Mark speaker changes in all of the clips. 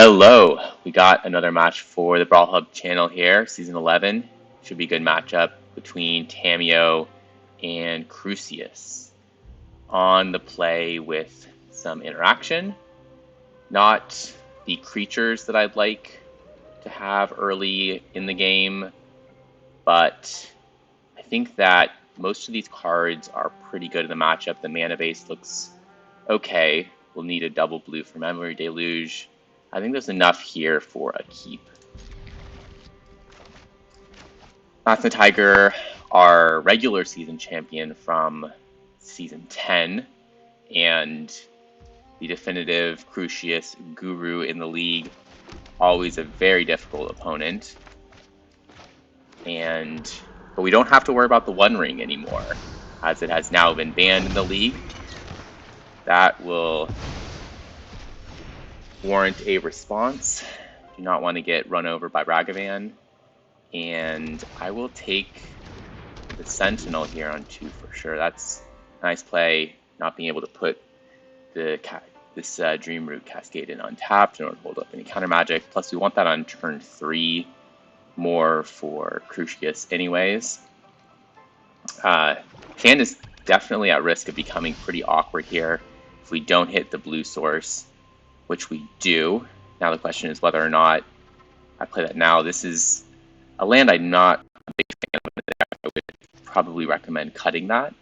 Speaker 1: Hello, we got another match for the Brawl Hub channel here, Season 11. Should be a good matchup between Tamiyo and Crucias. On the play with some interaction, not the creatures that I'd like to have early in the game, but I think that most of these cards are pretty good in the matchup. The mana base looks okay. We'll need a double blue for Memory Deluge. I think there's enough here for a keep. MathemaTiGer, our regular season champion from season 10, and the definitive Crucias guru in the league. Always a very difficult opponent. But we don't have to worry about the One Ring anymore, as it has now been banned in the league. That will warrant a response. Do not want to get run over by Ragavan. And I will take the Sentinel here on 2 for sure. That's a nice play, not being able to put this Dream Root Cascade in untapped in order to hold up any counter magic. Plus, we want that on turn 3 more for Crucias anyways. Hand is definitely at risk of becoming pretty awkward here if we don't hit the blue source, which we do. Now the question is whether or not I play that now. This is a land I'm not a big fan of. I would probably recommend cutting that.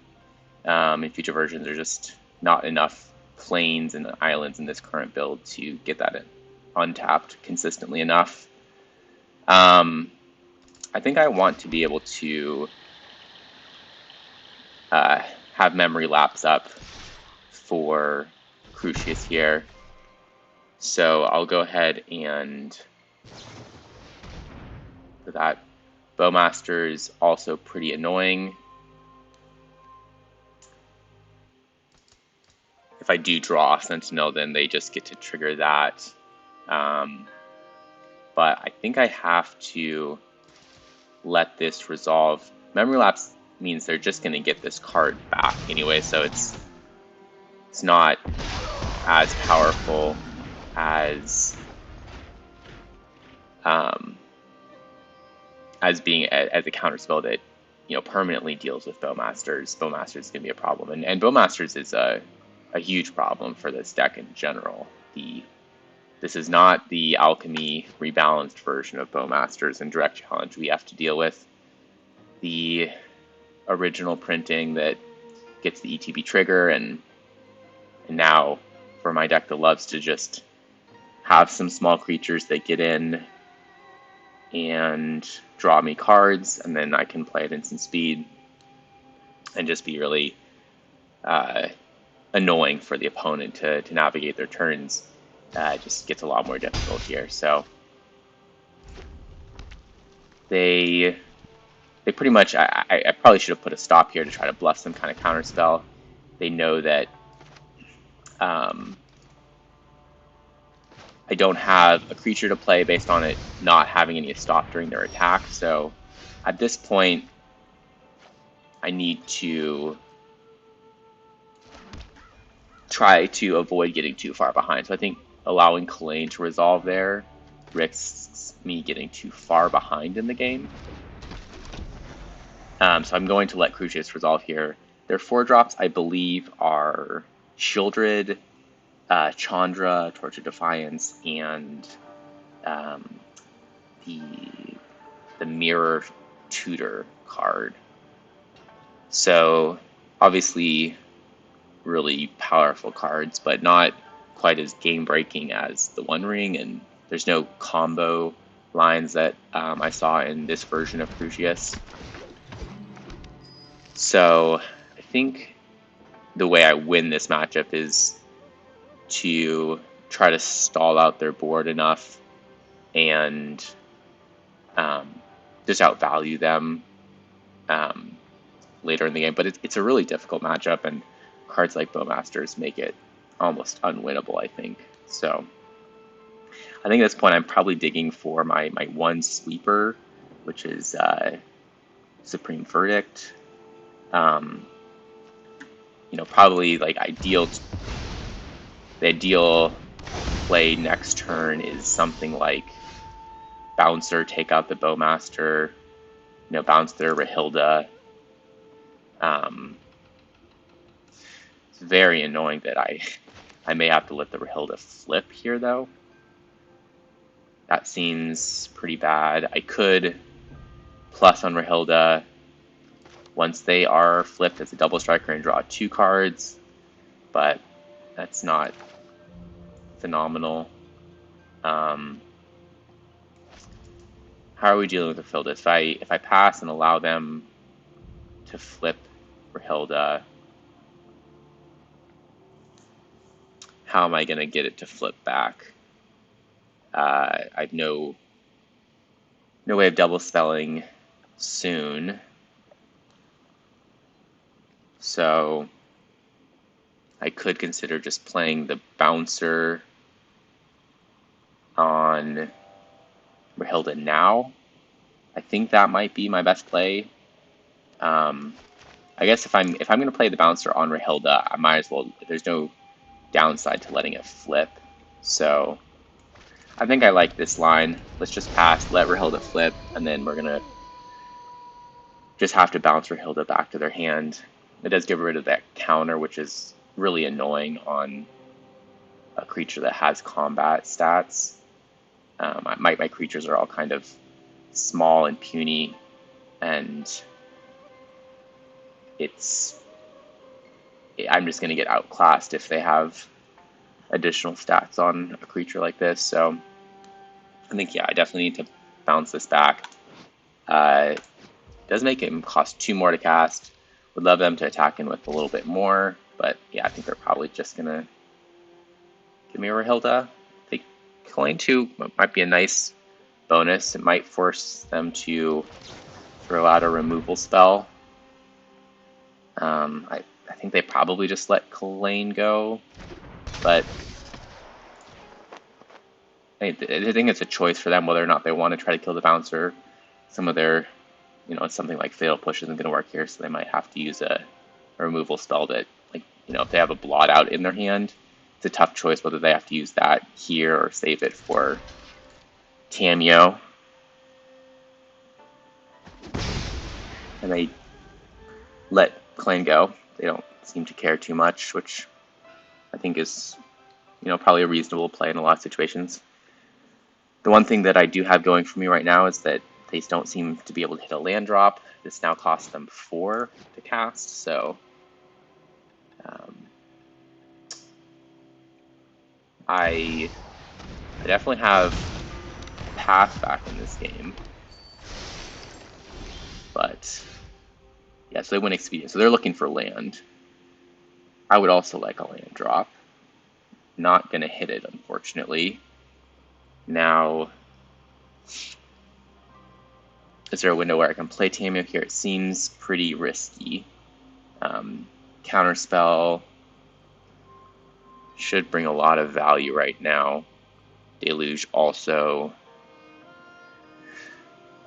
Speaker 1: In future versions, there's just not enough plains and islands in this current build to get that untapped consistently enough. I think I want to be able to have memory lapse up for Crucias here. So I'll go ahead and for that. Bowmaster is also pretty annoying. If I do draw Sentinel, then they just get to trigger that. But I think I have to let this resolve. Memory lapse means they're just going to get this card back anyway, so it's not as powerful as being as a counterspell that permanently deals with Bowmasters. Bowmasters is going to be a problem, and Bowmasters is a huge problem for this deck in general. This is not the alchemy rebalanced version of Bowmasters and direct challenge we have to deal with. The original printing that gets the ETB trigger, and now for my deck that loves to just have some small creatures that get in and draw me cards, and then I can play at instant speed and just be really annoying for the opponent to navigate their turns. It just gets a lot more difficult here. So they pretty much, I probably should have put a stop here to try to bluff some kind of counterspell. They know that I don't have a creature to play based on it not having any stop during their attack. So at this point, I need to try to avoid getting too far behind. So I think allowing Kalane to resolve there risks me getting too far behind in the game. So I'm going to let Crucias resolve here. Their 4-drops, I believe, are Shieldred, Chandra, Torch of Defiance, and the Mirror Tutor card. So obviously really powerful cards, but not quite as game-breaking as the One Ring, and there's no combo lines that I saw in this version of Crucias. So I think the way I win this matchup is to try to stall out their board enough and just outvalue them later in the game. But it's a really difficult matchup, and cards like Bowmasters make it almost unwinnable, I think. So I think at this point I'm probably digging for my one sweeper, which is Supreme Verdict. Probably like the ideal play next turn is something like Bouncer, take out the Bowmaster, bounce their Rahilda. It's very annoying that I may have to let the Rahilda flip here, though. That seems pretty bad. I could plus on Rahilda once they are flipped as a double striker and draw 2 cards, but that's not phenomenal. How are we dealing with Rahilda? If I pass and allow them to flip Rahilda, how am I going to get it to flip back? I have no way of double spelling soon. So I could consider just playing the Bouncer on Rahilda now. I think that might be my best play. I guess if I'm going to play the Bouncer on Rahilda, I might as well. There's no downside to letting it flip. So I think I like this line. Let's just pass, let Rahilda flip, and then we're gonna just have to bounce Rahilda back to their hand. It does get rid of that counter, which is really annoying on a creature that has combat stats. My creatures are all kind of small and puny, and I'm just going to get outclassed if they have additional stats on a creature like this. So I think, yeah, I definitely need to bounce this back. It does make it cost 2 more to cast. Would love them to attack in with a little bit more, but yeah, I think they're probably just going to give me a Rahilda. I think killing 2 might be a nice bonus. It might force them to throw out a removal spell. I think they probably just let Kalain go, but I think it's a choice for them whether or not they want to try to kill the Bouncer. Some of their, something like Fatal Push isn't going to work here, so they might have to use a removal spell that, if they have a blot out in their hand, it's a tough choice whether they have to use that here or save it for Tamiyo. And they let Kalain go. They don't seem to care too much, which I think is, probably a reasonable play in a lot of situations. The one thing that I do have going for me right now is that they don't seem to be able to hit a land drop. This now costs them 4 to cast, so I definitely have path back in this game. But yeah, so they win expedient. So they're looking for land. I would also like a land drop. Not going to hit it, unfortunately. Now, is there a window where I can play Tamiyo here? It seems pretty risky. Counterspell should bring a lot of value right now. Deluge also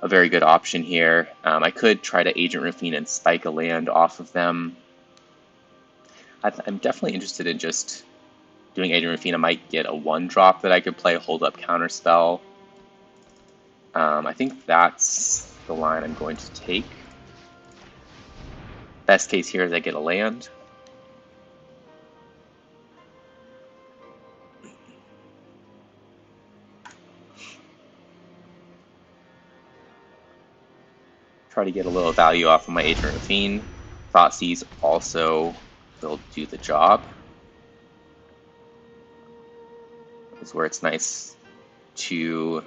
Speaker 1: a very good option here. I could try to Agent Rufine and spike a land off of them. I'm definitely interested in just doing Agent Rufine. I might get a 1-drop that I could play, hold up Counterspell. I think that's the line I'm going to take. Best case here is I get a land. Try to get a little value off of my Agent Rufine. Thoughtseize also will do the job. This is where it's nice to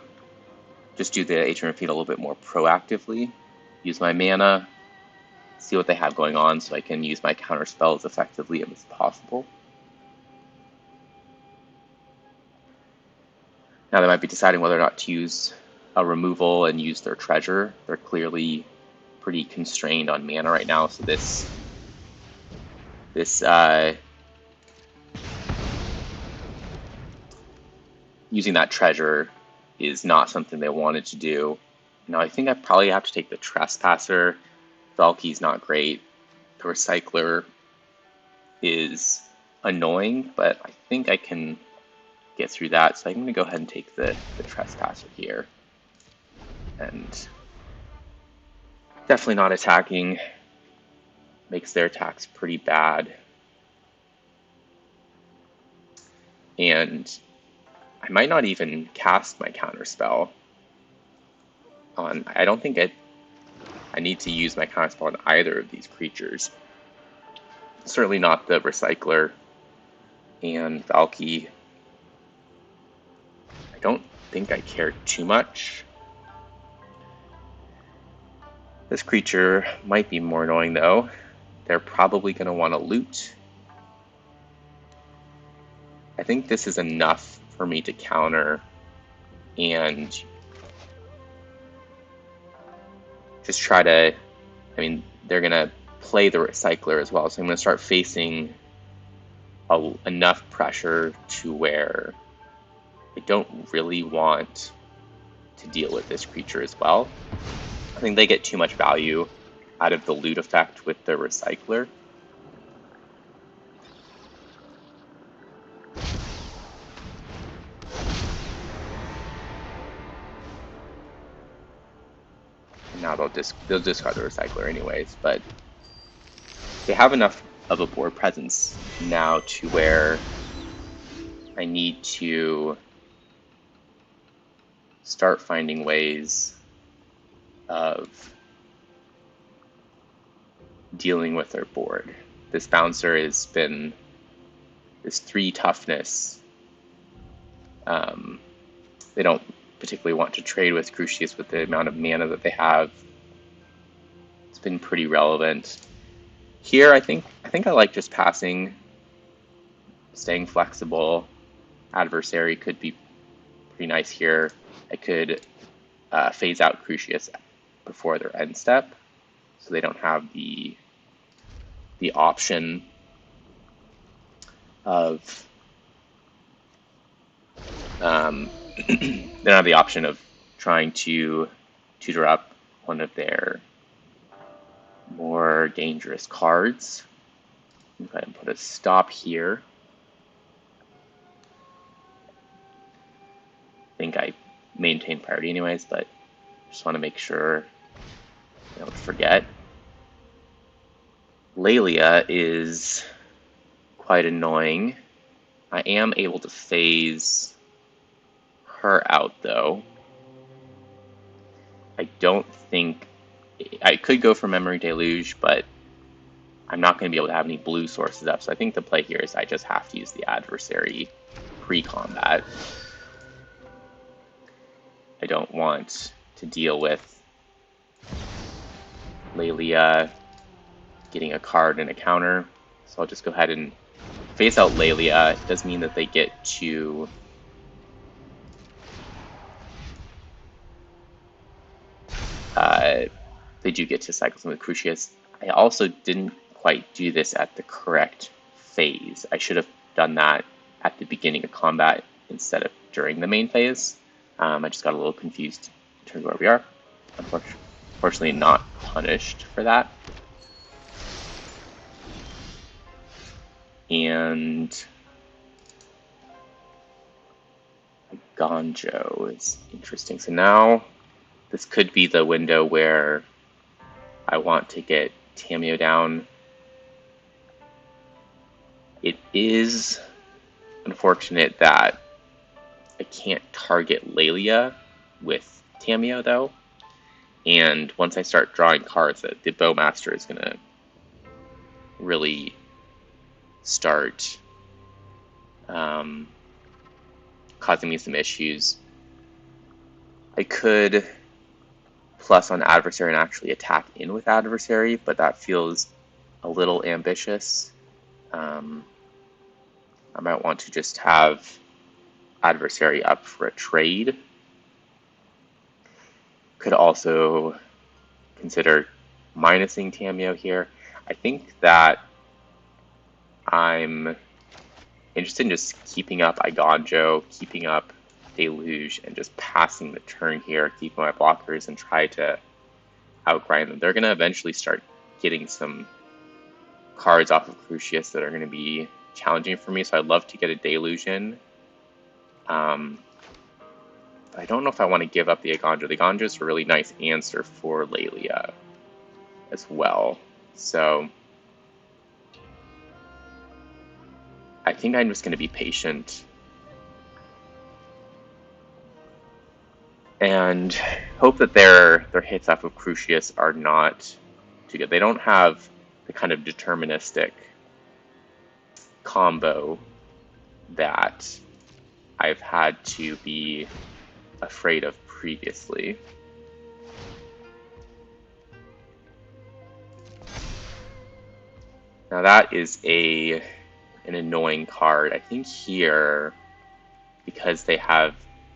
Speaker 1: just do the Agent Rufine a little bit more proactively. Use my mana, see what they have going on so I can use my counter spell as effectively as possible. Now they might be deciding whether or not to use a removal and use their treasure. They're clearly pretty constrained on mana right now, so this using that treasure is not something they wanted to do. Now I think I probably have to take the Trespasser. Valky's not great. The Recycler is annoying, but I think I can get through that. So I'm going to go ahead and take the Trespasser here. And definitely not attacking. Makes their attacks pretty bad. And I might not even cast my counterspell on. I don't think I need to use my counterspell on either of these creatures. Certainly not the Recycler and Valky. I don't think I care too much. This creature might be more annoying though. They're probably going to want to loot. I think this is enough for me to counter and just try to, I mean, they're going to play the Recycler as well, so I'm going to start facing enough pressure to where I don't really want to deal with this creature as well. I think they get too much value out of the loot effect with the Recycler. Now they'll discard the Recycler anyways, but they have enough of a board presence now to where I need to start finding ways of dealing with their board. This bouncer has been this 3 toughness. They don't particularly want to trade with Crucias with the amount of mana that they have. It's been pretty relevant. Here, I think I like just passing, staying flexible. Adversary could be pretty nice here. I could phase out Crucias before their end step, so they don't have the option of they don't have the option of trying to tutor up one of their more dangerous cards. Go ahead and put a stop here. I think I maintain priority anyways, but just want to make sure I don't forget. Lelia is quite annoying. I am able to phase her out though. I don't think I could go for Memory Deluge, but I'm not going to be able to have any blue sources up. So I think the play here is I just have to use the Adversary pre-combat. I don't want to deal with Lelia getting a card and a counter. So I'll just go ahead and phase out Lelia. It does mean that they get to they do get to cycle some with Crucias. I also didn't quite do this at the correct phase. I should have done that at the beginning of combat instead of during the main phase. I just got a little confused in terms of where we are. Unfortunately, not punished for that. And Gonjo is interesting. So now this could be the window where I want to get Tamiyo down. It is unfortunate that I can't target Lelia with Tamiyo though. And once I start drawing cards, the Bowmaster is going to really start causing me some issues. I could plus on Adversary and actually attack in with Adversary, but that feels a little ambitious. I might want to just have Adversary up for a trade. Could also consider minusing Tamiyo here. I think that I'm interested in just keeping up Igonjo, keeping up Deluge, and just passing the turn here, keeping my blockers and try to outgrind them. They're going to eventually start getting some cards off of Crucias that are going to be challenging for me, so I'd love to get a Deluge in. I don't know if I want to give up the Agonjo. The Agonjo is a really nice answer for Lelia as well. So I think I'm just going to be patient and hope that their hits off of Crucias are not too good. They don't have the kind of deterministic combo that I've had to be afraid of previously. Now that is an annoying card. I think here, because they have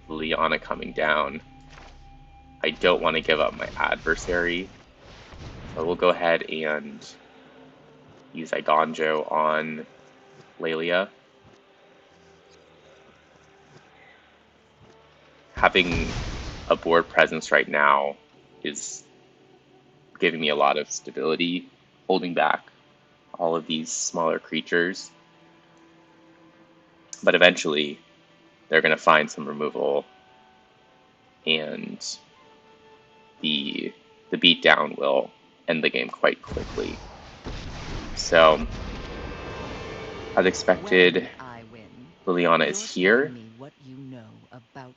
Speaker 1: Liliana coming down, I don't want to give up my adversary. So we'll go ahead and use Igonjo on Lelia. Having a board presence right now is giving me a lot of stability, holding back all of these smaller creatures. But eventually, they're going to find some removal, and the beatdown will end the game quite quickly. So, as expected, Liliana is here,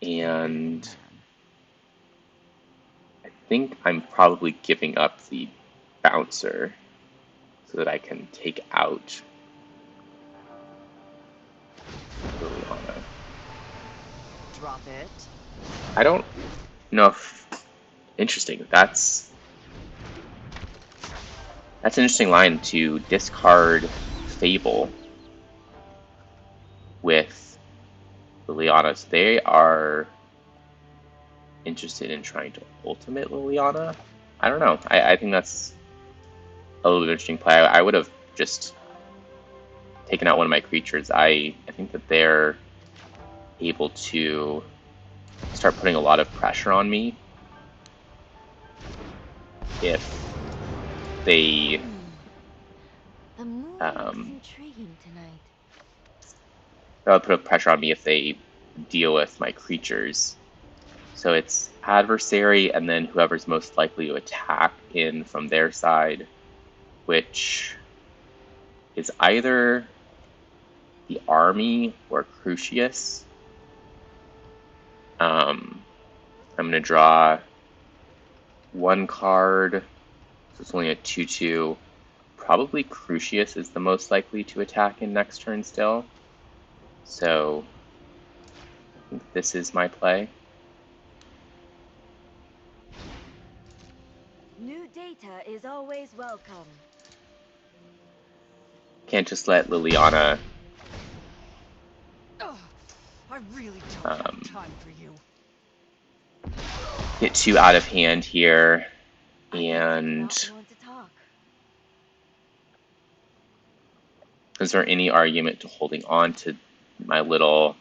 Speaker 1: and I think I'm probably giving up the bouncer so that I can take out Liliana.
Speaker 2: Drop it.
Speaker 1: I don't know if... Interesting. That's an interesting line, to discard Fable with Liliana's. They are interested in trying to ultimate Liliana. I don't know. I think that's a little bit interesting play. I would have just taken out one of my creatures. I think that they're able to start putting a lot of pressure on me if they
Speaker 2: Intriguing tonight.
Speaker 1: they'll put pressure on me if they deal with my creatures. So it's adversary and then whoever's most likely to attack in from their side, which is either the army or Crucius. I'm going to draw one card, so it's only a 2/2. Probably Crucius is the most likely to attack in next turn still. So I think this is my play.
Speaker 2: New data is always welcome.
Speaker 1: Can't just let Liliana
Speaker 2: I really don't have time for you.
Speaker 1: get too out of hand here, and is there any argument to holding on to my little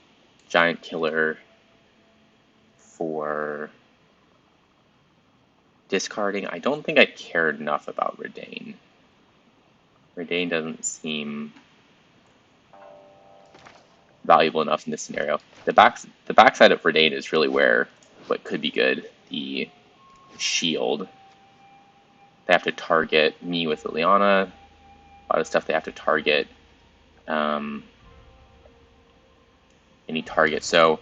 Speaker 1: giant killer for discarding? I don't think I cared enough about Redain. Redain doesn't seem valuable enough in this scenario. The backside of Redain is really where what could be good. The shield. They have to target me with Liliana. A lot of stuff they have to target any target. So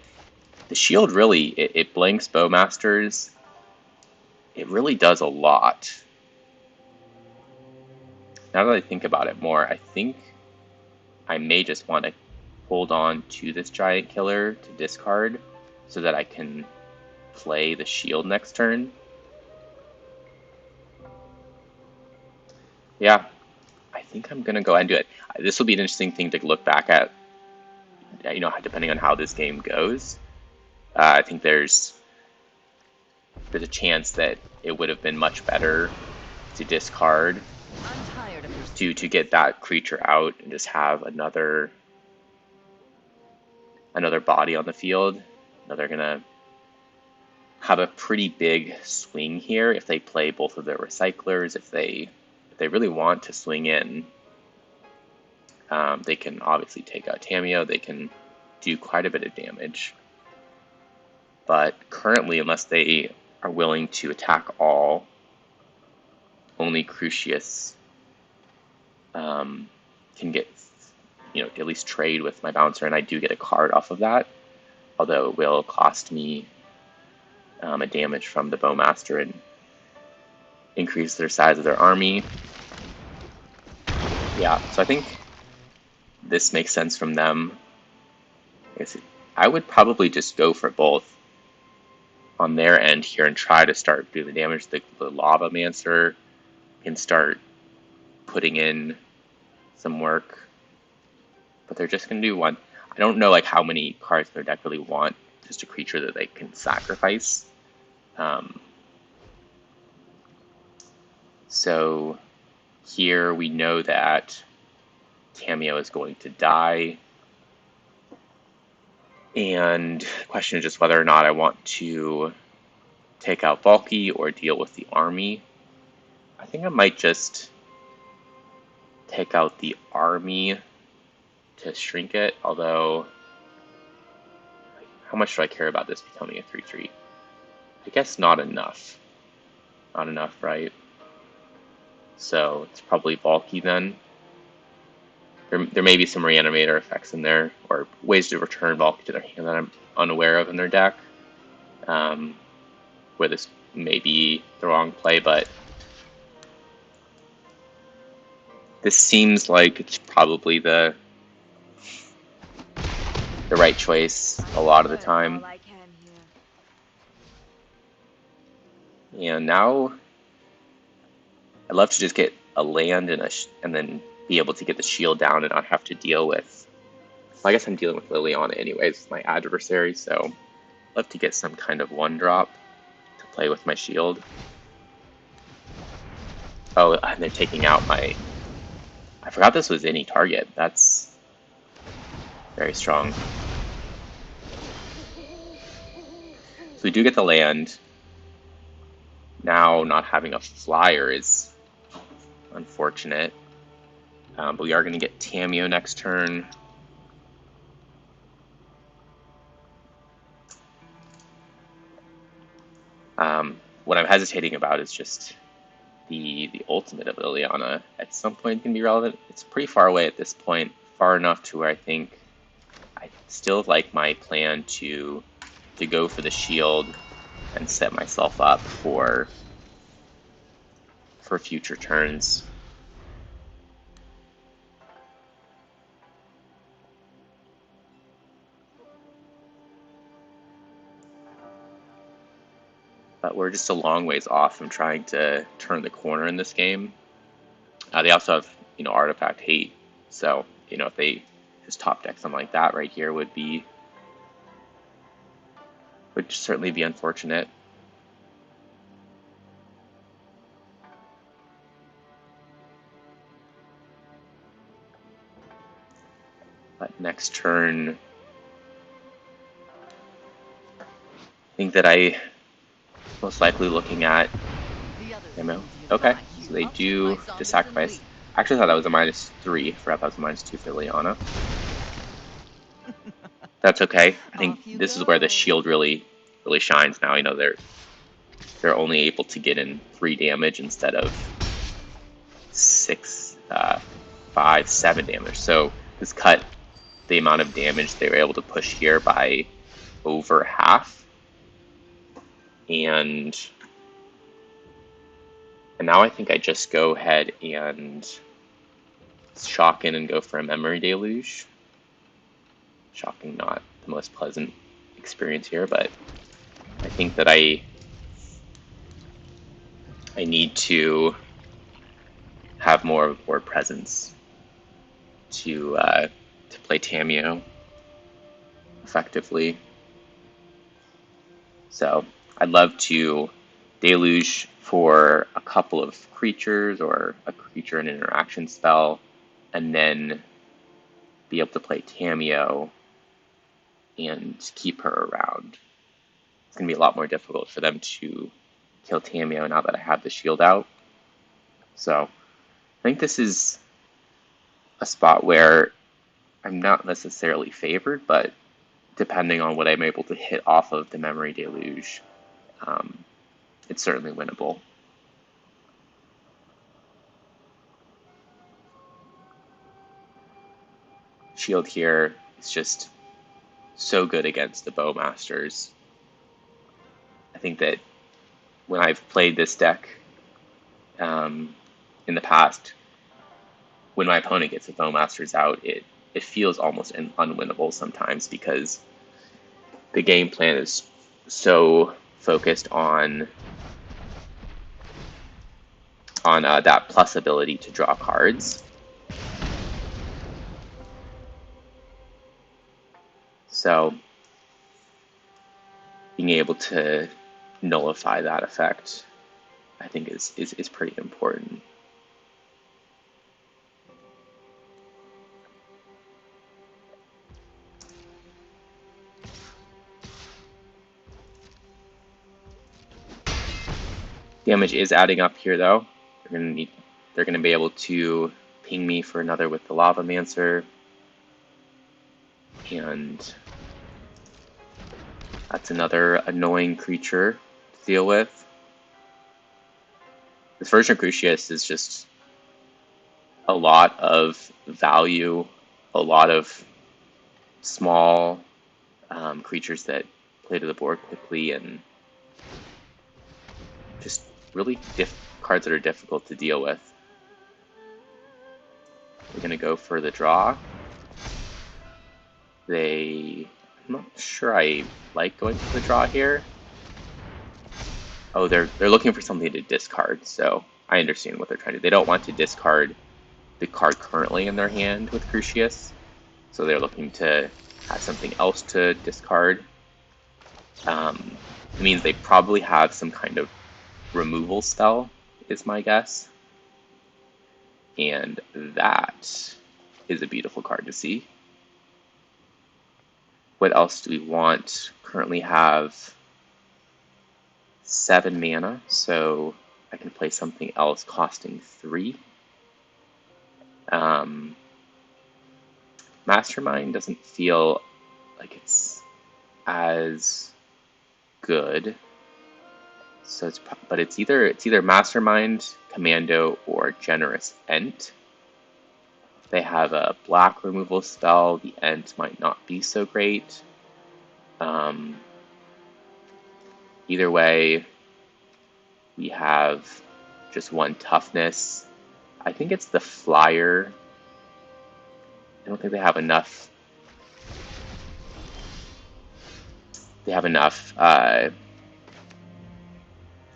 Speaker 1: the shield really, it blanks Bowmasters. It really does a lot. Now that I think about it more, I think I may just want to hold on to this giant killer to discard so that I can play the shield next turn. Yeah, I think I'm going to go ahead and do it. This will be an interesting thing to look back at, you know, depending on how this game goes. I think there's a chance that it would have been much better to discard to get that creature out and just have another body on the field. Now they're gonna have a pretty big swing here if they play both of their recyclers. If they really want to swing in, they can obviously take out Tamiyo. They can do quite a bit of damage. But currently, unless they are willing to attack all, only Crucias can get, at least trade with my bouncer, and I do get a card off of that, although it will cost me a damage from the Bowmaster and increase their size of their army. Yeah, so I think this makes sense from them. I would probably just go for both on their end here and try to start doing the damage. The Lava Mancer can start putting in some work, but they're just going to do one. I don't know how many cards in their deck really want just a creature that they can sacrifice. So here we know that Tamiyo is going to die. And the question is just whether or not I want to take out Valky or deal with the army. I think I might just take out the army to shrink it, although how much do I care about this becoming a 3/3? I guess not enough. Not enough, right? So it's probably Valky then. There may be some Reanimator effects in there, or ways to return Valky to their hand that I'm unaware of in their deck, where this may be the wrong play, but this seems like it's probably the right choice a lot of the time. And now I'd love to just get a land and then be able to get the shield down and not have to deal with. Well, I guess I'm dealing with Liliana anyways, my adversary, so I'd love to get some kind of 1-drop to play with my shield. Oh, and they're taking out my. I forgot this was any target. That's very strong. So we do get the land. Now not having a flyer is unfortunate. But we are going to get Tamiyo next turn. What I'm hesitating about is just the ultimate of Liliana. At some point can be relevant. It's pretty far away at this point, far enough to where I think I still like my plan to go for the shield and set myself up for future turns. But we're just a long ways off from trying to turn the corner in this game. They also have, Artifact Hate, so if they just top deck something like that right here would certainly be unfortunate. But next turn, I think that I most likely looking at ammo. Okay, so they do just sacrifice. I actually thought that was a -3. I forgot that was a -2 for Liana. That's okay. I think this is where the shield really shines now. They're only able to get in 3 damage instead of 6, 5, 7 damage. So this cut the amount of damage they were able to push here by over half. And now I think I just go ahead and shock in and go for a Memory Deluge. Shocking, not the most pleasant experience here, but I think that I need to have more board presence to play Tamiyo effectively. So I'd love to Deluge for a couple of creatures or a creature and an interaction spell, and then be able to play Tamiyo and keep her around. It's going to be a lot more difficult for them to kill Tamiyo now that I have the shield out. So I think this is a spot where I'm not necessarily favored, but depending on what I'm able to hit off of the Memory Deluge, it's certainly winnable. Shield here is just so good against the Bowmasters. I think that when I've played this deck in the past, when my opponent gets the Bowmasters out, it feels almost unwinnable sometimes because the game plan is so focused on that plus ability to draw cards. So being able to nullify that effect, I think is pretty important. Damage is adding up here, though. They're gonna be able to ping me for another with the Lavamancer, and that's another annoying creature to deal with. This version of Crucias is just a lot of value, a lot of small creatures that play to the board quickly, and just really cards that are difficult to deal with. We're going to go for the draw. I'm not sure I like going for the draw here. Oh, they're looking for something to discard, so I understand what they're trying to do. They don't want to discard the card currently in their hand with Crucias, so they're looking to have something else to discard. It means they probably have some kind of removal spell, is my guess. And that is a beautiful card to see. What else do we want? Currently have 7 mana, so I can play something else costing 3. Mastermind doesn't feel like it's as good. So it's either Mastermind, Commando, or Generous Ent. They have a black removal spell. The Ent might not be so great. Either way, we have just 1 toughness. I think it's the flyer. I don't think they have enough. They have enough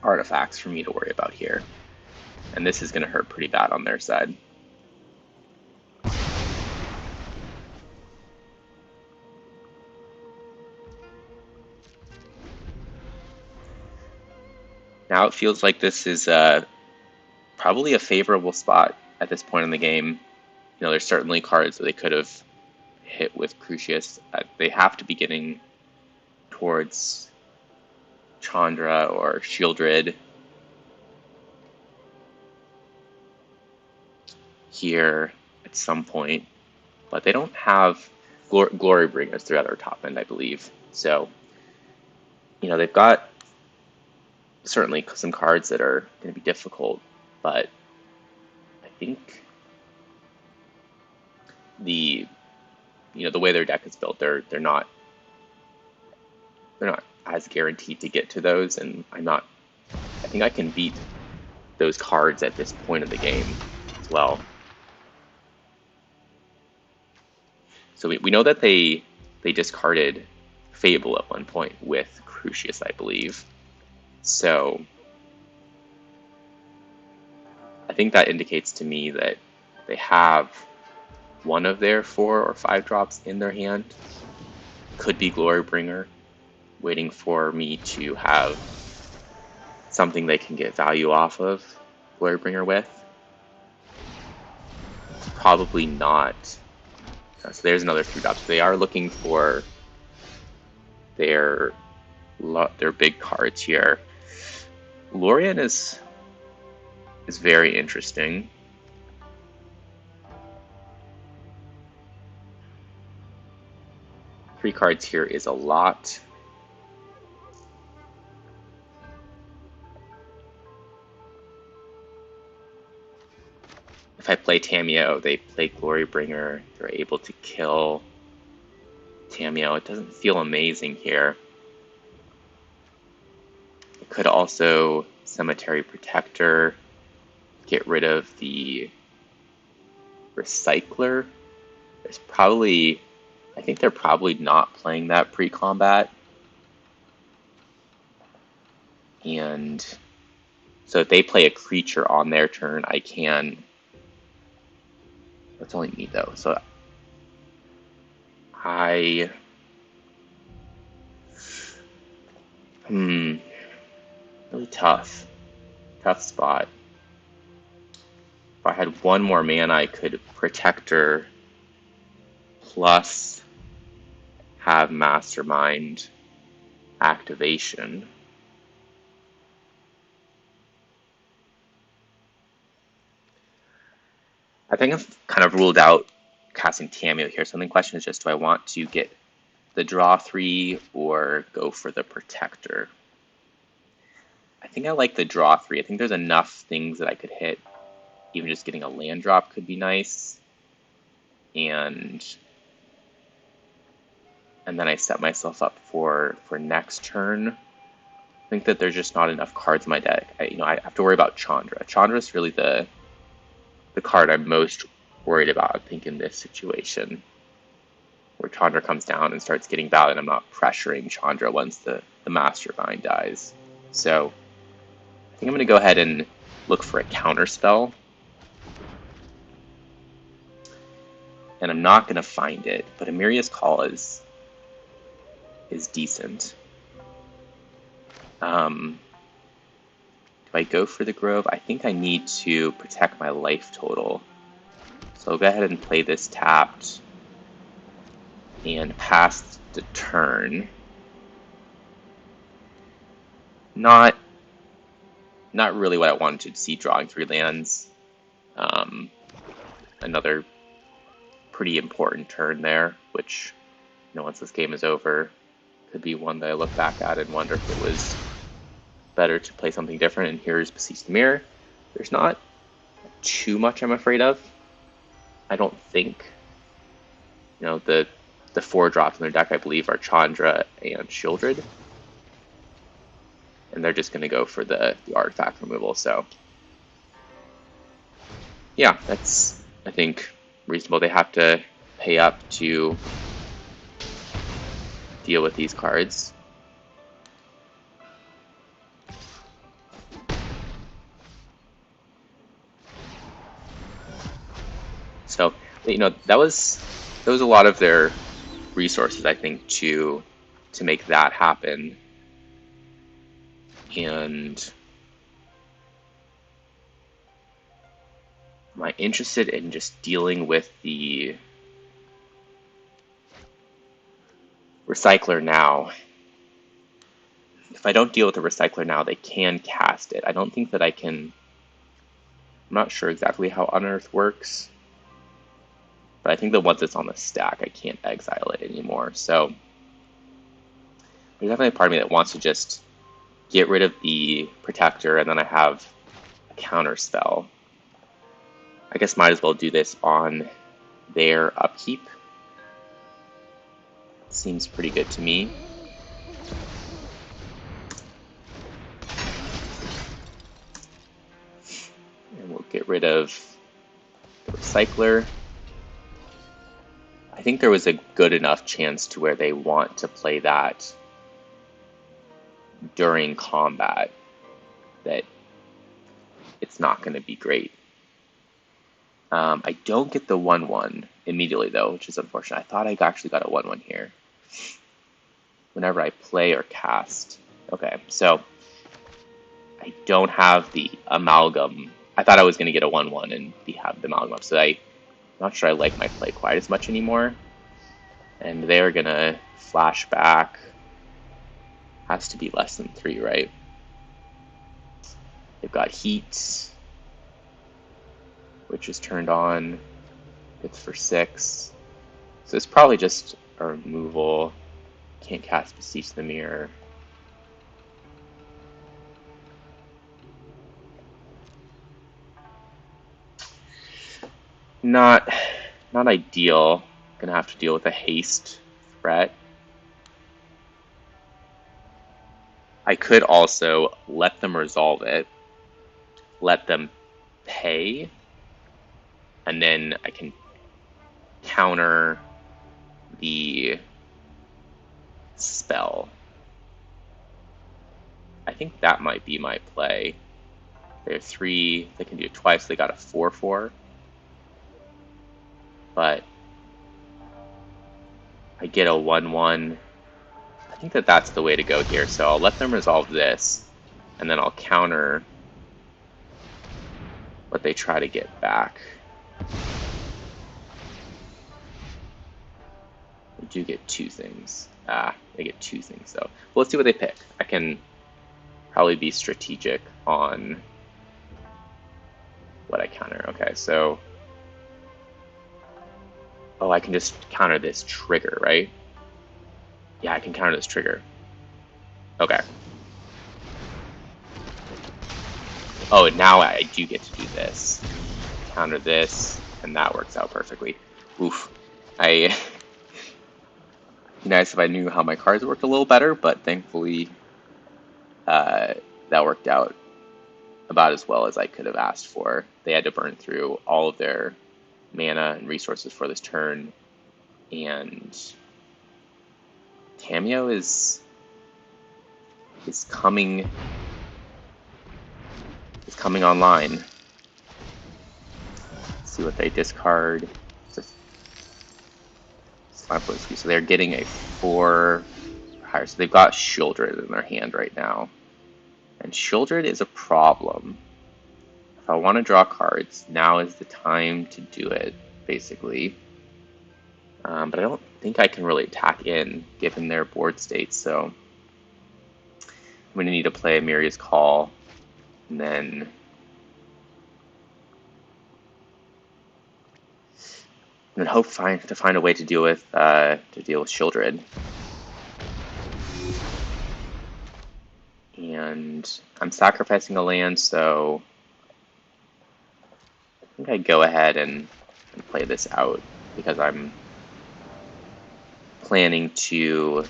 Speaker 1: artifacts for me to worry about here. And this is going to hurt pretty bad on their side. Now it feels like this is probably a favorable spot at this point in the game. You know, there's certainly cards that they could have hit with Crucias. They have to be getting towards Chandra or Shieldred here at some point, but they don't have Glory Bringers throughout their top end, I believe. So, you know, they've got certainly some cards that are going to be difficult, but I think the way their deck is built, they're not as guaranteed to get to those, and I think I can beat those cards at this point of the game as well. So we know that they discarded Fable at one point with Crucias, I believe. So I think that indicates to me that they have one of their 4 or 5 drops in their hand. Could be Glorybringer, waiting for me to have something they can get value off of Glorybringer with. Probably not. So there's another 3 drops. They are looking for their big cards here. Lorien is very interesting. 3 cards here is a lot. If I play Tamiyo, they play Glorybringer. They're able to kill Tamiyo. It doesn't feel amazing here. I could also Cemetery Protector, get rid of the Recycler. There's probably, I think they're probably not playing that pre-combat. And so if they play a creature on their turn, I can. That's only me though. So really tough spot. If I had one more mana, I could Protector plus have Mastermind activation. I think I've kind of ruled out casting Tamiyo here. So the question is just, do I want to get the draw 3 or go for the Protector? I think I like the draw 3. I think there's enough things that I could hit. Even just getting a land drop could be nice. And then I set myself up for next turn. I think that there's just not enough cards in my deck. I have to worry about Chandra. Chandra is really the card I'm most worried about, I think, in this situation, where Chandra comes down and starts getting value, and I'm not pressuring Chandra once the Mastermind dies. So I think I'm going to go ahead and look for a counter spell. And I'm not going to find it, but Amiria's Call is decent. Do I go for the Grove? I think I need to protect my life total. So I'll go ahead and play this tapped and pass the turn. Not really what I wanted to see, drawing 3 lands. Another pretty important turn there, which, once this game is over, could be one that I look back at and wonder if it was better to play something different. And here's Beseech the Mirror. There's not too much I'm afraid of, I don't think. The 4 drops in their deck, I believe, are Chandra and Shieldred. And they're just going to go for the artifact removal. So, yeah, that's, I think, reasonable. They have to pay up to deal with these cards. So, that was a lot of their resources, I think, to make that happen. And am I interested in just dealing with the Recycler now? If I don't deal with the Recycler now, they can cast it. I don't think that I can. I'm not sure exactly how Unearth works, but I think that once it's on the stack, I can't exile it anymore. So there's definitely a part of me that wants to just get rid of the Protector, and then I have a counter spell. I guess might as well do this on their upkeep. Seems pretty good to me. And we'll get rid of the Recycler. I think there was a good enough chance to where they want to play that during combat that it's not going to be great. I don't get the 1/1 immediately, though, which is unfortunate. I thought I actually got a 1/1 here. Whenever I play or cast. Okay, so I don't have the Amalgam. I thought I was going to get a 1/1 and have the Amalgam up, so I'm not sure I like my play quite as much anymore. And they're going to flash back. Has to be less than 3, right? They've got Heat, which is turned on. It's for 6. So it's probably just a removal. Can't cast Beseech the Mirror. Not ideal. Gonna have to deal with a haste threat. I could also let them resolve it, let them pay, and then I can counter the spell. I think that might be my play. They're 3, they can do it twice, they got a 4/4. But I get a 1/1. I think that that's the way to go here, so I'll let them resolve this, and then I'll counter what they try to get back. They do get 2 things. They get 2 things though. Well, let's see what they pick. I can probably be strategic on what I counter. Okay, so I can just counter this trigger, right? Yeah, I can counter this trigger. Okay. Oh, now I do get to do this. Counter this, and that works out perfectly. Oof. Be nice if I knew how my cards worked a little better, but thankfully that worked out about as well as I could have asked for. They had to burn through all of their mana and resources for this turn, and Tamiyo is coming online. Let's see what they discard. So they're getting a 4 higher. So they've got Shieldred in their hand right now, and Shieldred is a problem. If I want to draw cards, now is the time to do it, basically. But I don't think I can really attack in, given their board state, so I'm going to need to play a Miria's Call, and then hope to find a way to deal with Shieldred. And I'm sacrificing a land, so I think I go ahead and play this out because I'm planning to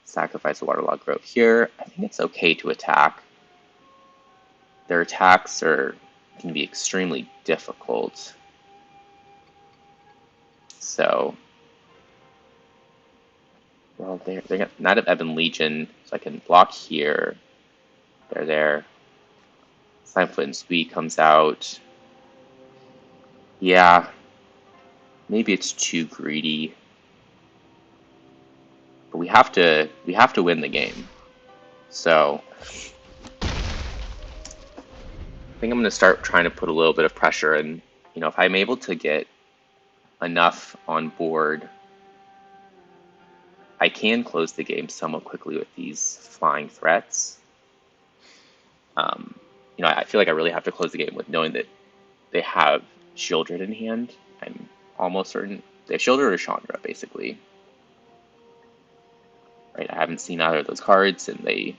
Speaker 1: sacrifice a Waterlogged Grove here. I think it's okay to attack. Their attacks can be extremely difficult. So, well, they got Knight of Ebon Legion, so I can block here. They're there. Slimeflint and Squee comes out. Yeah, maybe it's too greedy, but we have to win the game. So I think I'm going to start trying to put a little bit of pressure, and if I'm able to get enough on board, I can close the game somewhat quickly with these flying threats. I feel like I really have to close the game with knowing that they have Shieldred in hand. I'm almost certain they have Shieldred or Chandra, basically. Right, I haven't seen either of those cards, and they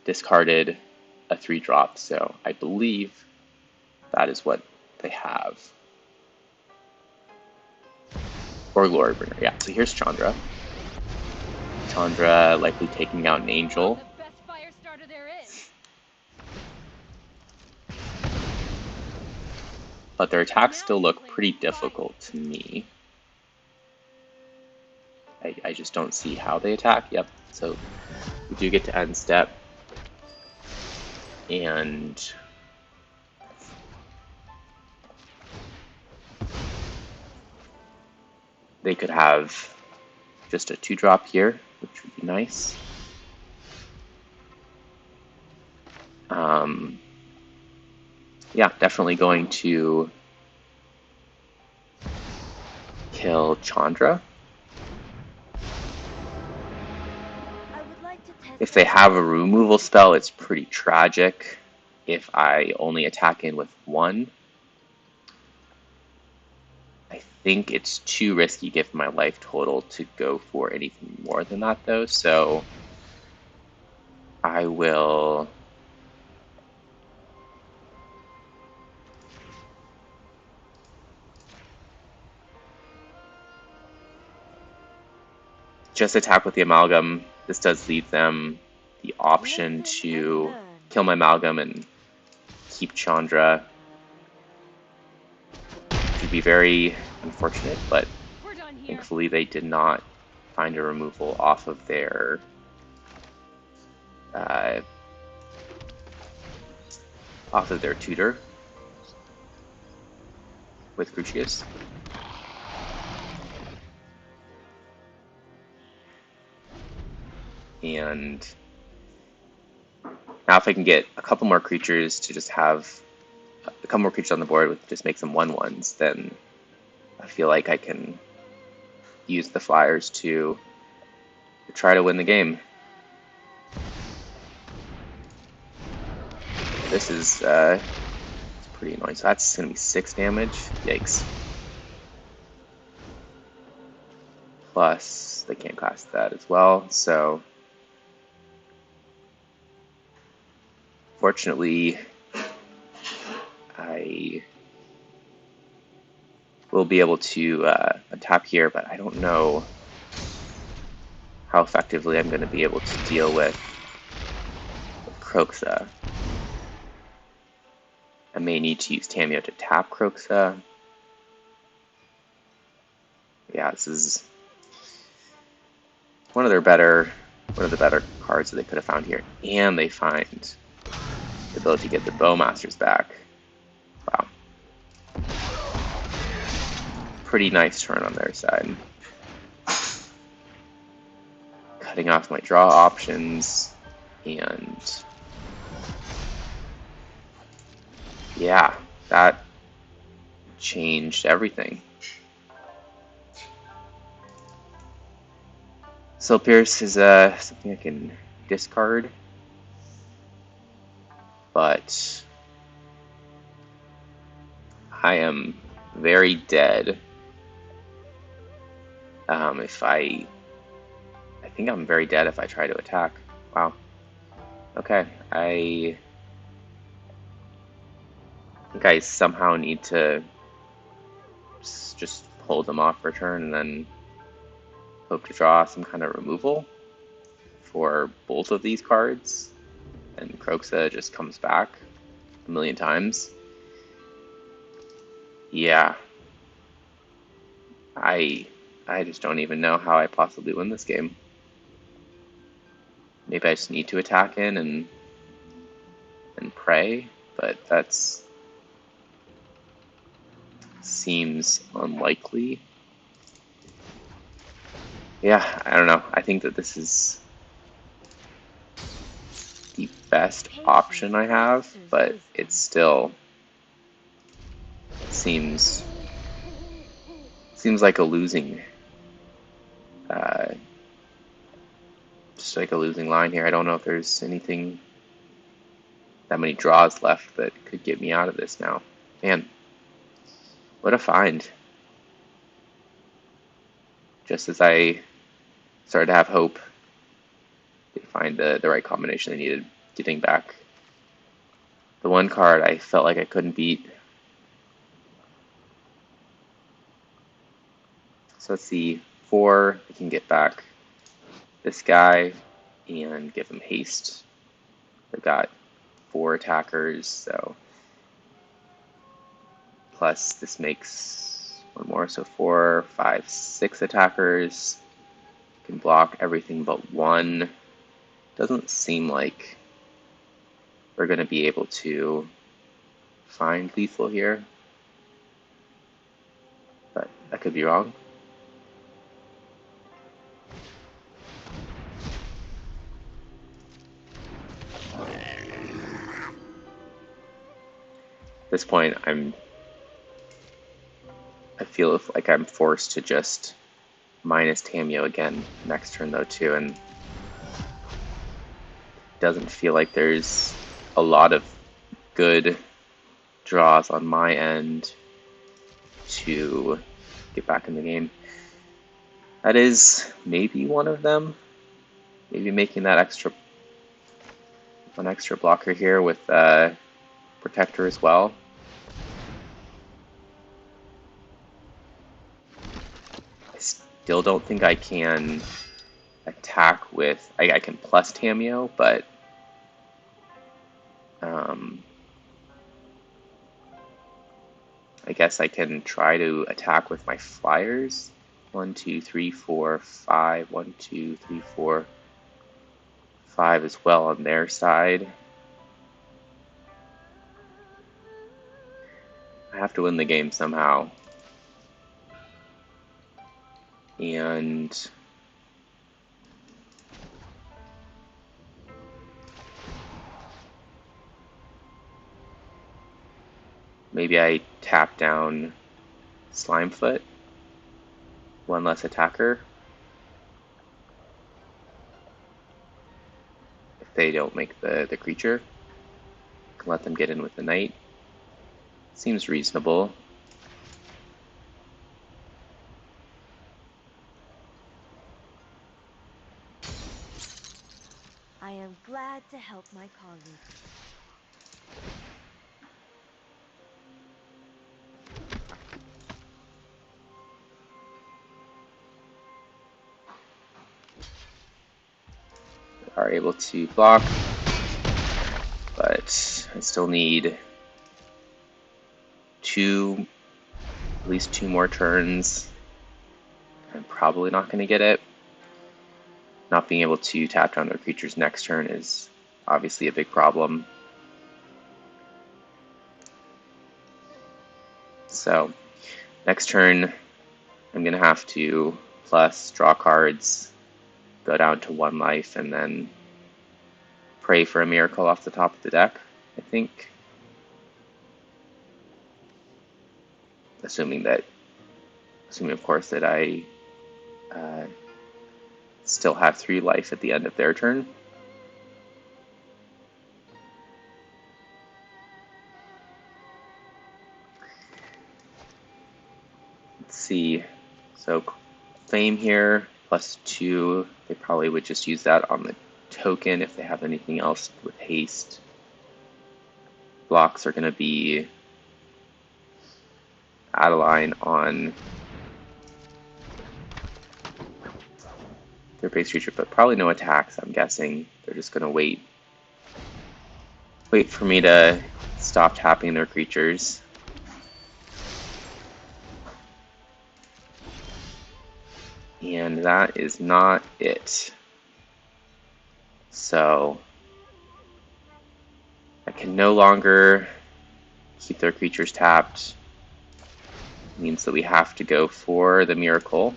Speaker 1: discarded a 3-drop, so I believe that is what they have. Or Glorybringer, yeah. So here's Chandra. Chandra likely taking out an Angel.
Speaker 2: The best fire starter there is.
Speaker 1: But their attacks still look pretty difficult to me. I just don't see how they attack. Yep, so we do get to end step. And they could have just a 2-drop here, which would be nice. Yeah, definitely going to kill Chandra. If they have a removal spell, it's pretty tragic if I only attack in with 1. I think it's too risky given my life total to go for anything more than that, though. So I will just attack with the amalgam. This does leave them the option to kill my amalgam and keep Chandra. Which would be very unfortunate, but thankfully they did not find a removal off of their tutor with Crucias. And now if I can get a couple more creatures to just have a couple more creatures on the board with just make some 1/1s, then I feel like I can use the Flyers to try to win the game. This is it's pretty annoying. So that's going to be 6 damage. Yikes. Plus, they can't cast that as well. So, fortunately, I will be able to untap here, but I don't know how effectively I'm going to be able to deal with Croxa. I may need to use Tamiyo to tap Croxa. Yeah, this is one of the better cards that they could have found here. And they find the ability to get the Bowmasters back. Wow. Pretty nice turn on their side. Cutting off my draw options, and yeah, that changed everything. Soul Pierce is something I can discard, but I am very dead. I think I'm very dead if I try to attack. Wow. Okay, I think I somehow need to just hold them off for turn and then hope to draw some kind of removal for both of these cards, and Croxa just comes back a million times. Yeah. I just don't even know how I possibly win this game. Maybe I just need to attack in and pray, but that's seems unlikely. Yeah, I don't know. I think that this is the best option I have, but it still seems like a losing just like a losing line here. I don't know if there's anything that many draws left that could get me out of this now. Man, what a find. Just as I started to have hope, they find the right combination they needed, getting back the one card I felt like I couldn't beat. So let's see, 4, I can get back this guy and give him haste. They've got 4 attackers, so plus this makes one more, so 4, 5, 6 attackers. Can block everything but 1. Doesn't seem like we're going to be able to find lethal here, but I could be wrong. At this point, I feel like I'm forced to just minus Tamiyo again next turn though too, and it doesn't feel like there's a lot of good draws on my end to get back in the game. That is maybe one of them. Maybe making that one extra blocker here with Protector as well. I still don't think I can attack with... I can plus Tamiyo, but... I guess I can try to attack with my flyers. 1, 2, 3, 4, 5. 1, 2, 3, 4, 5 as well on their side. I have to win the game somehow. And maybe I tap down Slimefoot. One less attacker. If they don't make the creature, I can let them get in with the knight. Seems reasonable.
Speaker 3: I am glad to help my colleagues.
Speaker 1: Are able to block, but I still need at least two more turns. I'm probably not going to get it. Not being able to tap down their creatures next turn is obviously a big problem. So next turn, I'm going to have to plus draw cards, go down to 1 life, and then pray for a miracle off the top of the deck, I think. Assuming of course that I still have 3 life at the end of their turn. Let's see. So Fame here, +2. They probably would just use that on the token if they have anything else with haste. Blocks are going to be Adeline on their base creature, but probably no attacks, I'm guessing. They're just going to wait for me to stop tapping their creatures. And that is not it. So I can no longer keep their creatures tapped. It means that we have to go for the miracle.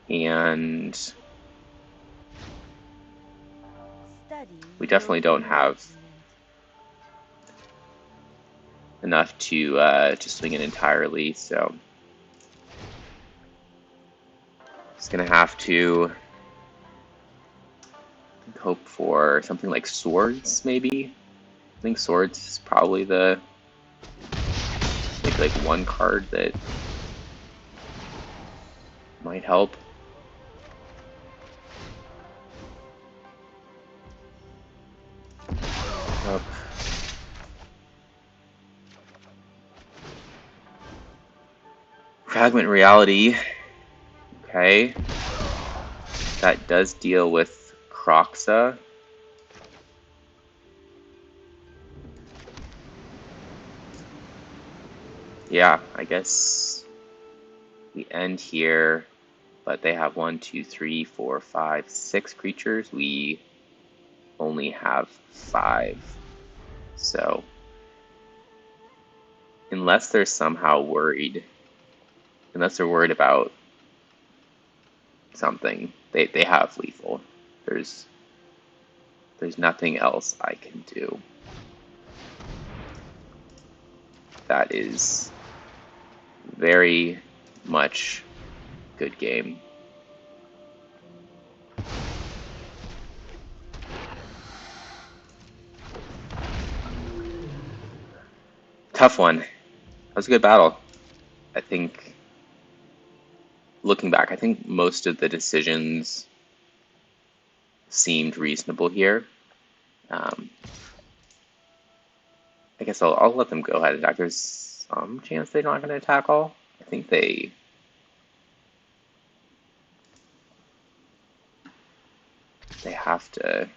Speaker 1: And we definitely don't have enough to swing it entirely, so just gonna have to hope for something like swords, maybe. I think swords is probably maybe like one card that might help. Oh. Fragment Reality. Okay. That does deal with Croxa. Yeah, I guess we end here, but they have 1, 2, 3, 4, 5, 6 creatures. We only have 5. So unless they're worried about something, they have lethal. There's nothing else I can do. That is very much good game. tough one. That was a good battle. I think, looking back, I think most of the decisions seemed reasonable here. I guess I'll let them go ahead and attack. There's some chance they're not going to attack all. I think they have to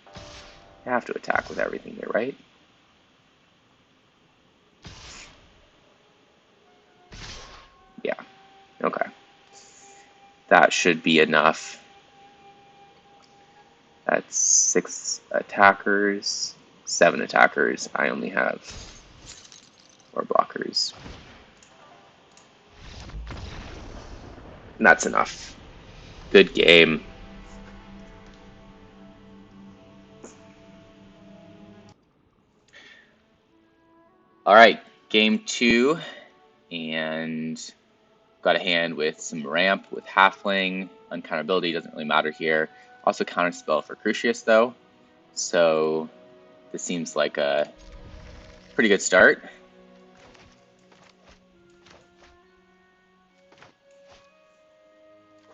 Speaker 1: attack with everything here, right? Yeah. Okay. That should be enough. That's 6 attackers, 7 attackers. I only have 4 blockers. And that's enough. Good game. All right, game 2, and got a hand with some ramp with halfling. Uncounterability doesn't really matter here. Also counterspell for Crucias though, so this seems like a pretty good start.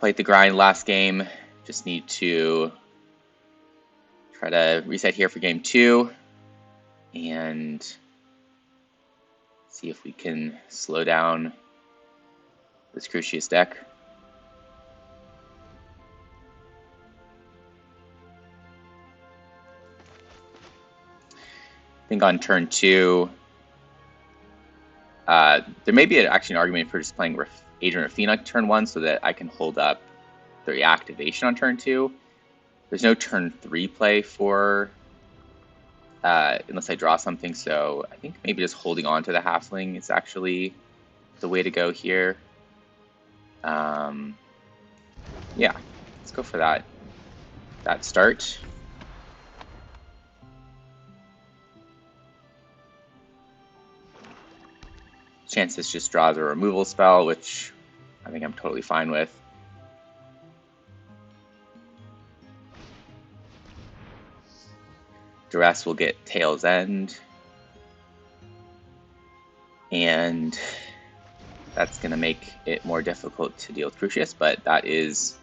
Speaker 1: Played the grind last game. Just need to try to reset here for game 2 and see if we can slow down this Crucias deck. I think on turn 2, there may be actually an argument for just playing Agent Rafine on turn 1 so that I can hold up the reactivation on turn 2. There's no turn 3 play for unless I draw something, so I think maybe just holding on to the halfling is actually the way to go here. Yeah, let's go for that start. Chances just draws a removal spell, which I think I'm totally fine with. Duress will get Tail's End. And that's going to make it more difficult to deal with Crucias, but that is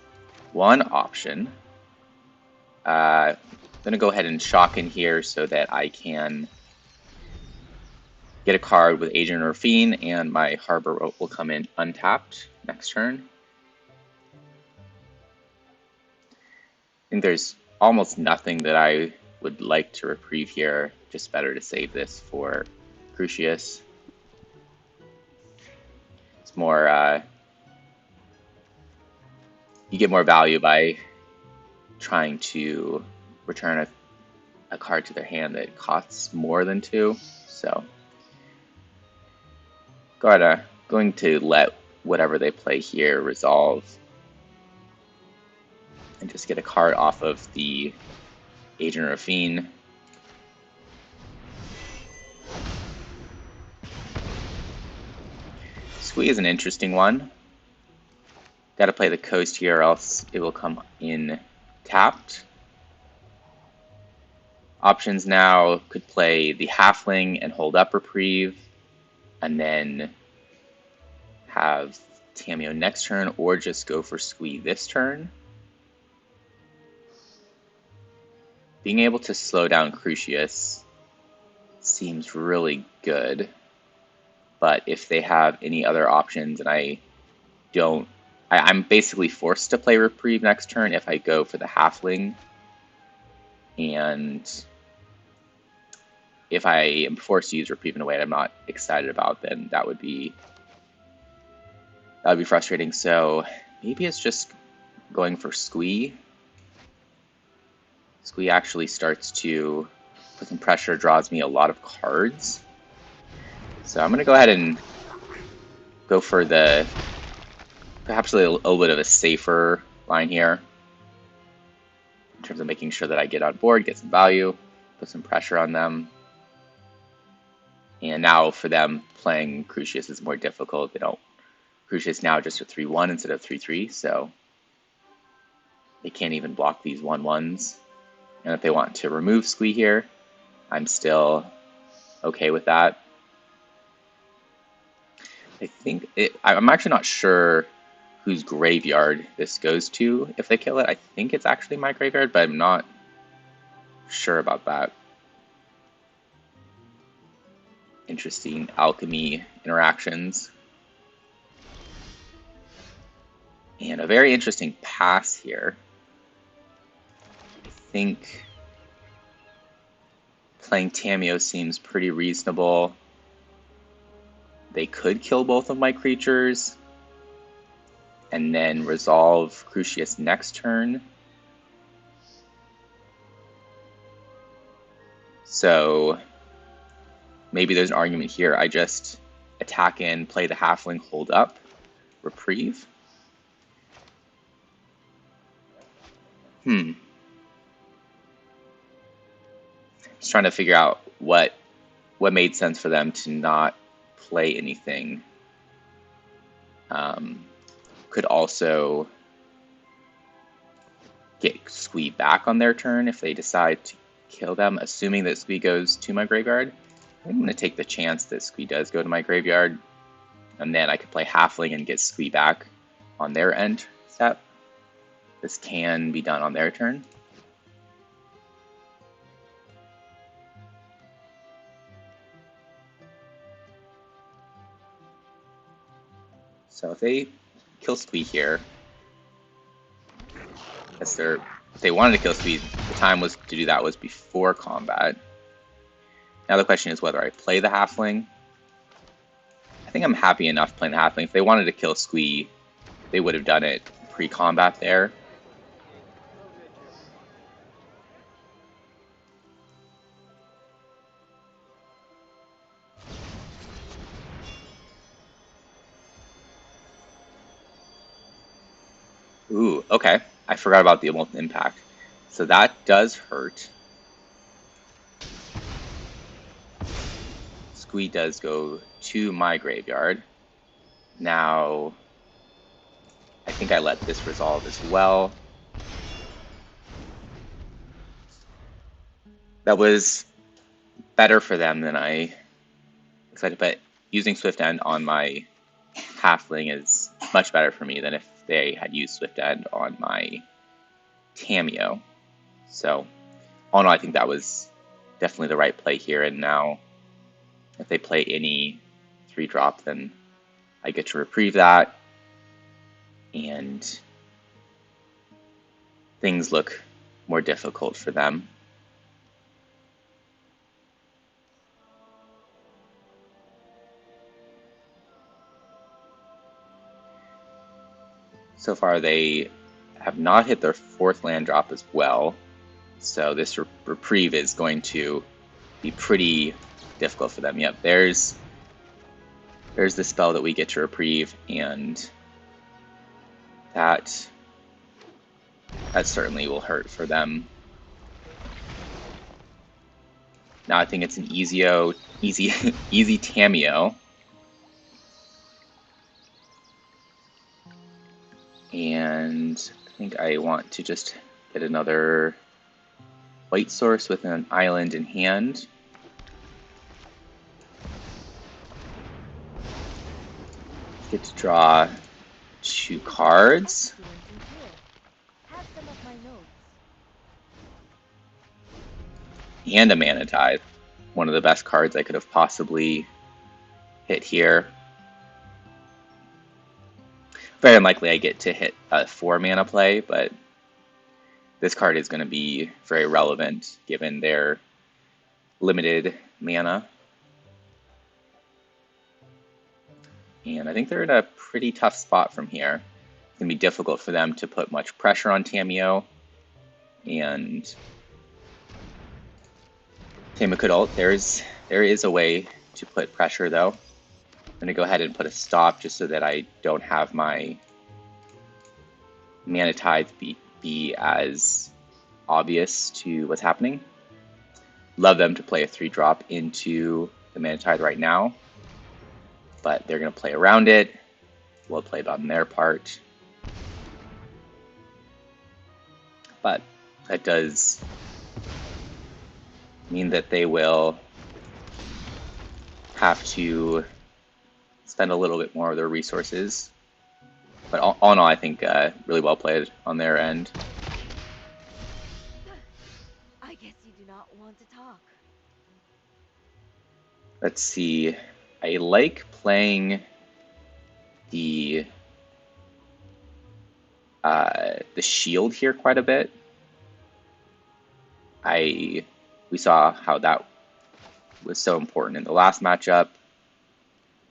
Speaker 1: one option. I'm going to go ahead and shock in here so that I can get a card with Agent Rafine, and my Harbor will come in untapped next turn. I think there's almost nothing that I would like to reprieve here. Just better to save this for Crucias. It's more, you get more value by trying to return a card to their hand that costs more than 2. So, going to let whatever they play here resolve and just get a card off of the Agent Rafine. Squee is an interesting one. Got to play the coast here, or else it will come in tapped. Options now could play the halfling and hold up reprieve, and then have Tamiyo next turn, or just go for Squee this turn. Being able to slow down Crucias seems really good, but if they have any other options and I'm basically forced to play reprieve next turn if I go for the halfling, and if I am forced to use reprieve in a way that I'm not excited about, then that would be frustrating. So maybe it's just going for Squee. Squee actually starts to put some pressure, draws me a lot of cards. So I'm going to go ahead and go for perhaps a little bit of a safer line here in terms of making sure that I get on board, get some value, put some pressure on them. And now for them, playing Crucias is more difficult. Crucias now just a 3/1 instead of 3/3, so they can't even block these 1/1s. And if they want to remove Squee here, I'm still okay with that. I think I'm actually not sure whose graveyard this goes to if they kill it. I think it's actually my graveyard, but I'm not sure about that. Interesting alchemy interactions. And a very interesting pass here. I think playing Tamiyo seems pretty reasonable. They could kill both of my creatures and then resolve Crucias next turn. So maybe there's an argument here. I just attack in, play the halfling, hold up, reprieve. Just trying to figure out what made sense for them to not play anything. Could also get Squee back on their turn if they decide to kill them, assuming that Squee goes to my graveyard. I think I'm going to take the chance that Squee does go to my graveyard, and then I could play Halfling and get Squee back on their end step. This can be done on their turn. So if they kill Squee here, if they wanted to kill Squee, the time was to do that was before combat. Now the question is whether I play the Halfling. I think I'm happy enough playing the Halfling. If they wanted to kill Squee, they would have done it pre-combat there. Ooh, okay. I forgot about the Molten Impact. So that does hurt. Squee does go to my graveyard. Now, I think I let this resolve as well. That was better for them than I expected, but using Swift End on my Halfling is much better for me than if they had used Swift End on my Tamiyo. So, all in all, I think that was definitely the right play here, and now if they play any 3-drop, then I get to reprieve that, and things look more difficult for them. So far, they have not hit their 4th land drop as well, so this reprieve is going to be pretty difficult for them. Yep, there's the spell that we get to reprieve, and that certainly will hurt for them. Now I think it's an easy Tamiyo. And I think I want to just get another white source with an island in hand. Get to draw 2 cards. And a MathemaTiGer. One of the best cards I could have possibly hit here. Very unlikely I get to hit a 4-mana play, but this card is going to be very relevant given their limited mana. And I think they're in a pretty tough spot from here. It's going to be difficult for them to put much pressure on Tamiyo. And Tamiyo could ult. There is a way to put pressure, though. I'm going to go ahead and put a stop just so that I don't have my MathemaTiGer be as obvious to what's happening. Love them to play a 3-drop into the MathemaTiGer right now, but they're going to play around it. We'll play it on their part. But that does mean that they will have to spend a little bit more of their resources. But all in all, I think really well played on their end.
Speaker 3: I guess you do not want to talk.
Speaker 1: Let's see. I like playing the shield here quite a bit. We saw how that was so important in the last matchup.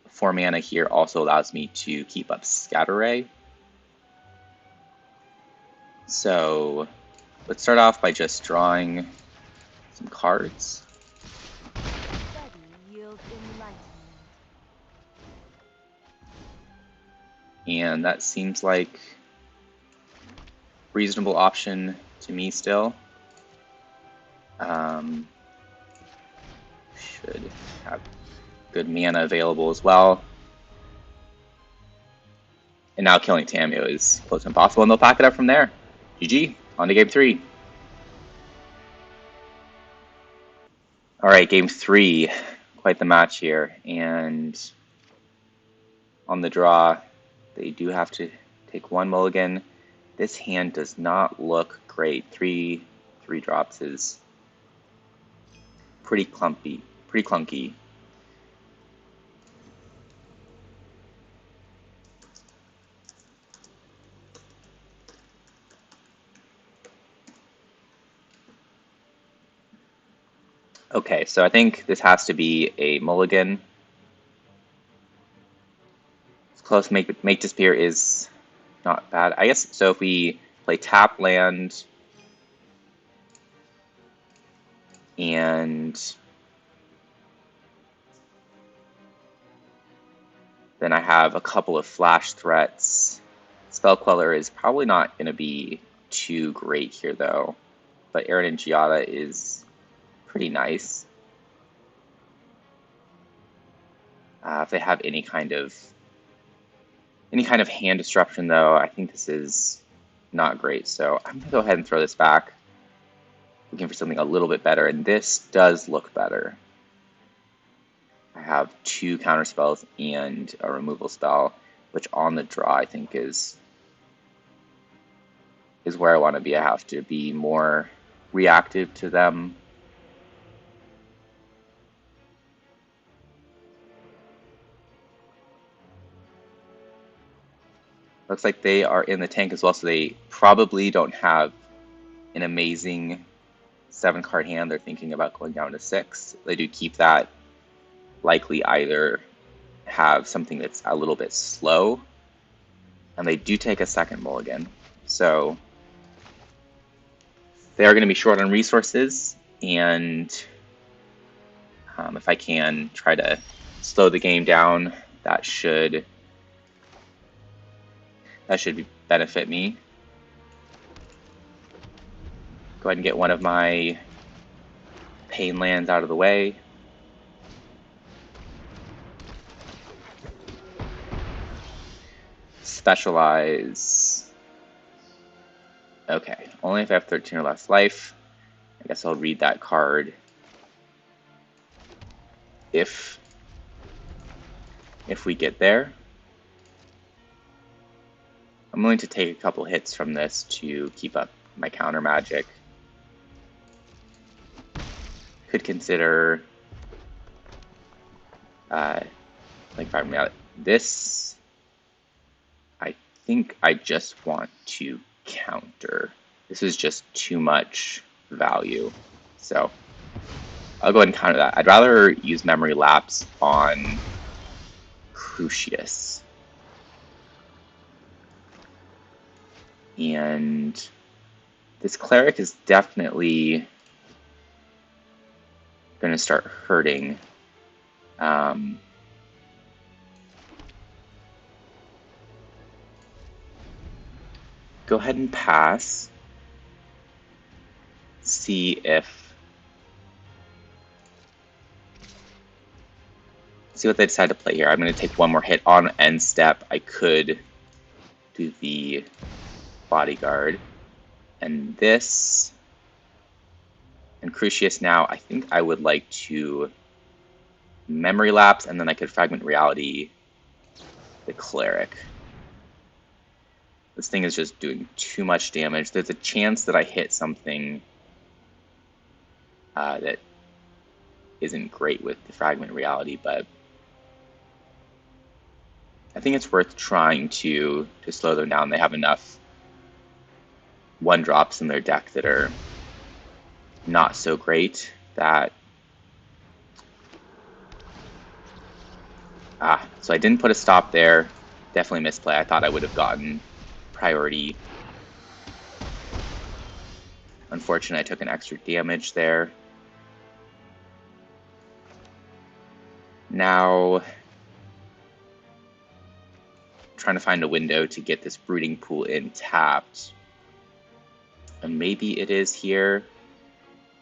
Speaker 1: 4 mana here also allows me to keep up Scatter Ray. So let's start off by just drawing some cards.
Speaker 3: Study yields enlightenment.
Speaker 1: And that seems like a reasonable option to me still. Should have good mana available as well. And now killing Tamiyo is close to impossible, and they'll pack it up from there. GG, on to game 3. All right, game 3, quite the match here. And on the draw, they do have to take 1 mulligan. This hand does not look great. 3 drops is pretty clunky. Okay, so I think this has to be a mulligan. It's close. Make disappear is not bad. I guess so. If we play tap land and then I have a couple of flash threats. Spell Queller is probably not going to be too great here though, but Aaron and Giada is pretty nice. If they have any kind of hand disruption though, I think this is not great. So I'm gonna go ahead and throw this back, looking for something a little bit better, and this does look better. I have 2 counter spells and a removal spell, which on the draw I think is where I want to be. I have to be more reactive to them. Looks like they are in the tank as well, so they probably don't have an amazing 7-card hand. They're thinking about going down to 6. They do keep that. Likely either have something that's a little bit slow, and they do take a second mulligan. So they are going to be short on resources, and if I can try to slow the game down, that should benefit me. Go ahead and get one of my pain lands out of the way. Specialize. Okay, only if I have 13 or less life. I guess I'll read that card if we get there. I'm willing to take a couple hits from this to keep up my counter magic. Could consider like firing out this. I think I just want to counter. This is just too much value. So I'll go ahead and counter that. I'd rather use Memory Lapse on Crucias. And this Cleric is definitely going to start hurting. Go ahead and pass. See what they decide to play here. I'm going to take one more hit on end step. I could do the Bodyguard. And this, and Crucius now, I think I would like to Memory Lapse, and then I could Fragment Reality the cleric. This thing is just doing too much damage. There's a chance that I hit something that isn't great with the fragment reality, but I think it's worth trying to slow them down. They have enough one drops in their deck that are not so great that so I didn't put a stop there. Definitely misplay. I thought I would have gotten priority. Unfortunately, I took an extra damage there. Now, trying to find a window to get this Brooding Pool in tapped. And maybe it is here.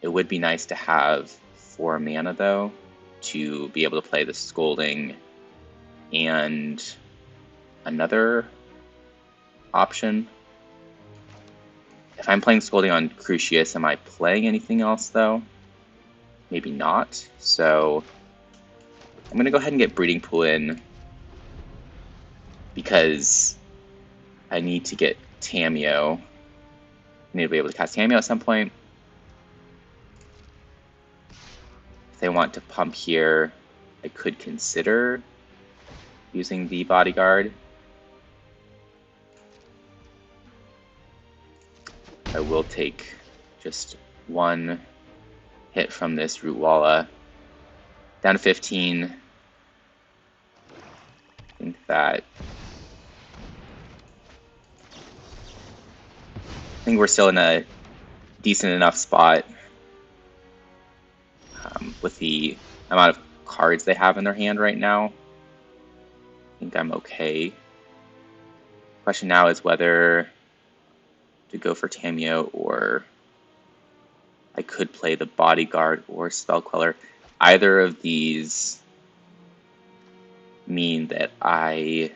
Speaker 1: It would be nice to have 4 mana, though, to be able to play the Scolding and another option. If I'm playing Scolding on Crucias, am I playing anything else, though? Maybe not. So I'm going to go ahead and get Breeding Pool in because I need to get Tamiyo. I need to be able to cast Tamiyo at some point. If they want to pump here, I could consider using the Bodyguard. I will take just 1 hit from this Root Walla. Down to 15. I think we're still in a decent enough spot with the amount of cards they have in their hand right now. I think I'm okay. Question now is whether to go for Tamiyo or I could play the Bodyguard or Spell Queller. Either of these mean that I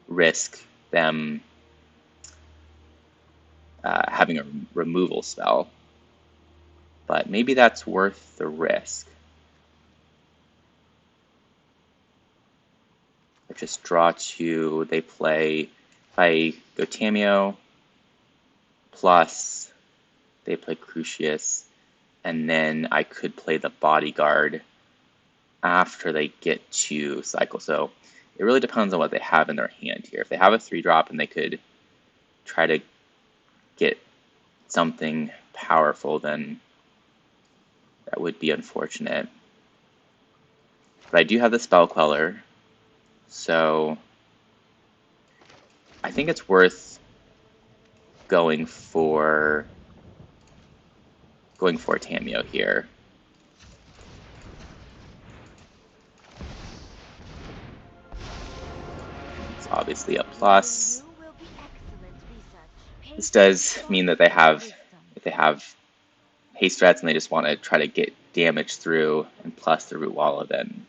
Speaker 1: risk them having a removal spell, but maybe that's worth the risk. I just draw 2, they play, if I go Tamiyo, plus they play Crucias, and then I could play the Bodyguard after they get to cycle. So it really depends on what they have in their hand here. If they have a 3-drop and they could try to get something powerful, then that would be unfortunate. But I do have the Spell Queller, so I think it's worth going for Tamiyo here. It's obviously a plus. This does mean that if they have haste threats and they just want to try to get damage through and plus the Root Walla, then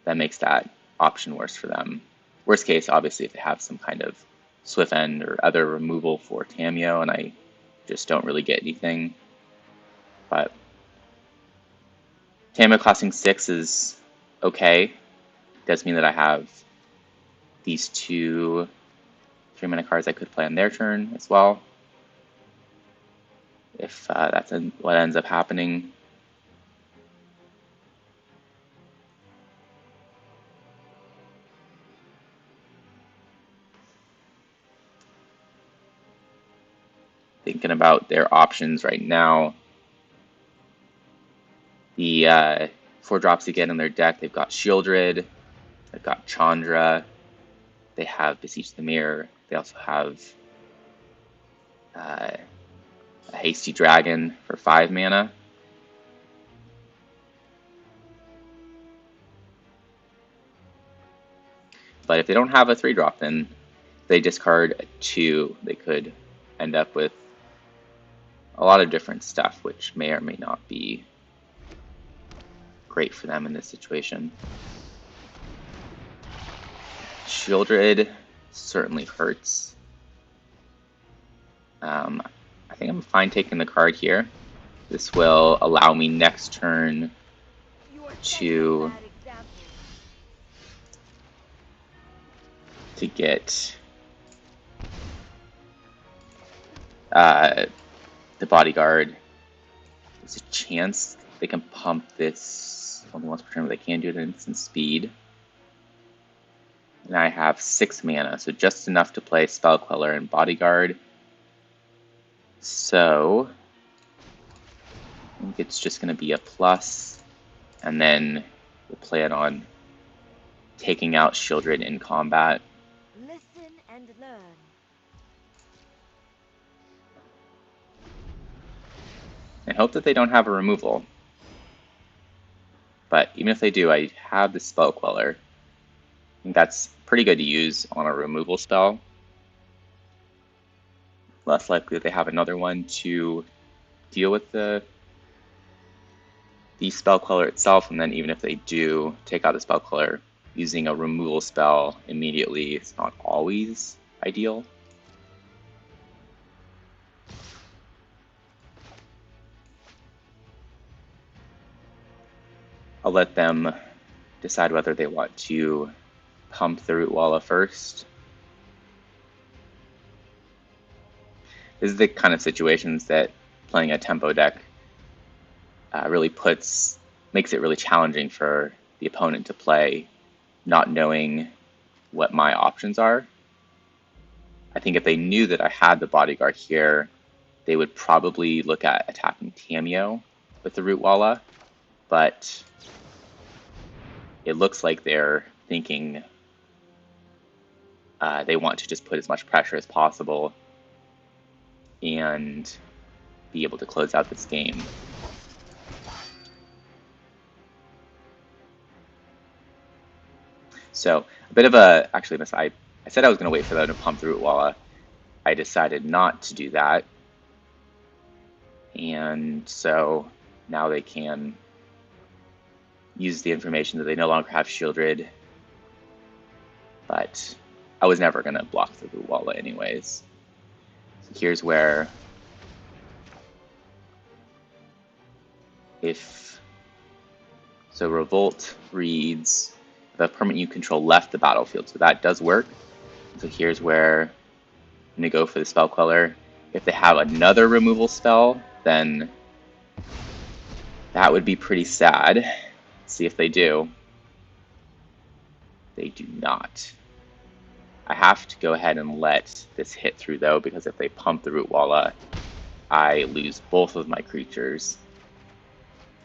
Speaker 1: that makes that option worse for them. Worst case, obviously, if they have some kind of Swift End or other removal for Tamiyo and I just don't really get anything. But Tamiyo costing 6 is okay. It does mean that I have these 2 3-mana cards I could play on their turn as well, if that's what ends up happening. Thinking about their options right now, the 4 drops again in their deck, they've got Shieldred, they've got Chandra, they have Beseech the Mirror, they also have a Hasty Dragon for 5 mana. But if they don't have a 3-drop, then if they discard a 2, they could end up with a lot of different stuff, which may or may not be great for them in this situation. Shieldred certainly hurts. I think I'm fine taking the card here. This will allow me next turn to to get the bodyguard, there's a chance they can pump this only once per turn, but they can do it at instant speed. And I have 6 mana, so just enough to play Spell Queller and Bodyguard. So I think it's just going to be a plus, and then we'll plan on taking out Shieldred in combat.
Speaker 3: Listen and learn.
Speaker 1: And hope that they don't have a removal. But even if they do, I have the Spell Queller. I think that's pretty good to use on a removal spell. Less likely that they have another one to deal with the Spell Queller itself, and then even if they do take out the Spell Queller, using a removal spell immediately is not always ideal. I'll let them decide whether they want to pump the Rootwalla first. This is the kind of situations that playing a tempo deck really makes it really challenging for the opponent to play, not knowing what my options are. I think if they knew that I had the bodyguard here, they would probably look at attacking Tamiyo with the Rootwalla, but it looks like they're thinking they want to just put as much pressure as possible and be able to close out this game. So a bit of a, actually, I said I was going to wait for them to pump the Rootwalla. I decided not to do that. And so now they can use the information that they no longer have Shieldred. But I was never going to block the Rootwalla anyways. So here's where so Revolt reads the permanent you control left the battlefield, so that does work. So here's where I'm going to go for the Spell Queller. If they have another removal spell, then that would be pretty sad. Let's see if they do. They do not. I have to go ahead and let this hit through though, because if they pump the Rootwalla, I lose both of my creatures.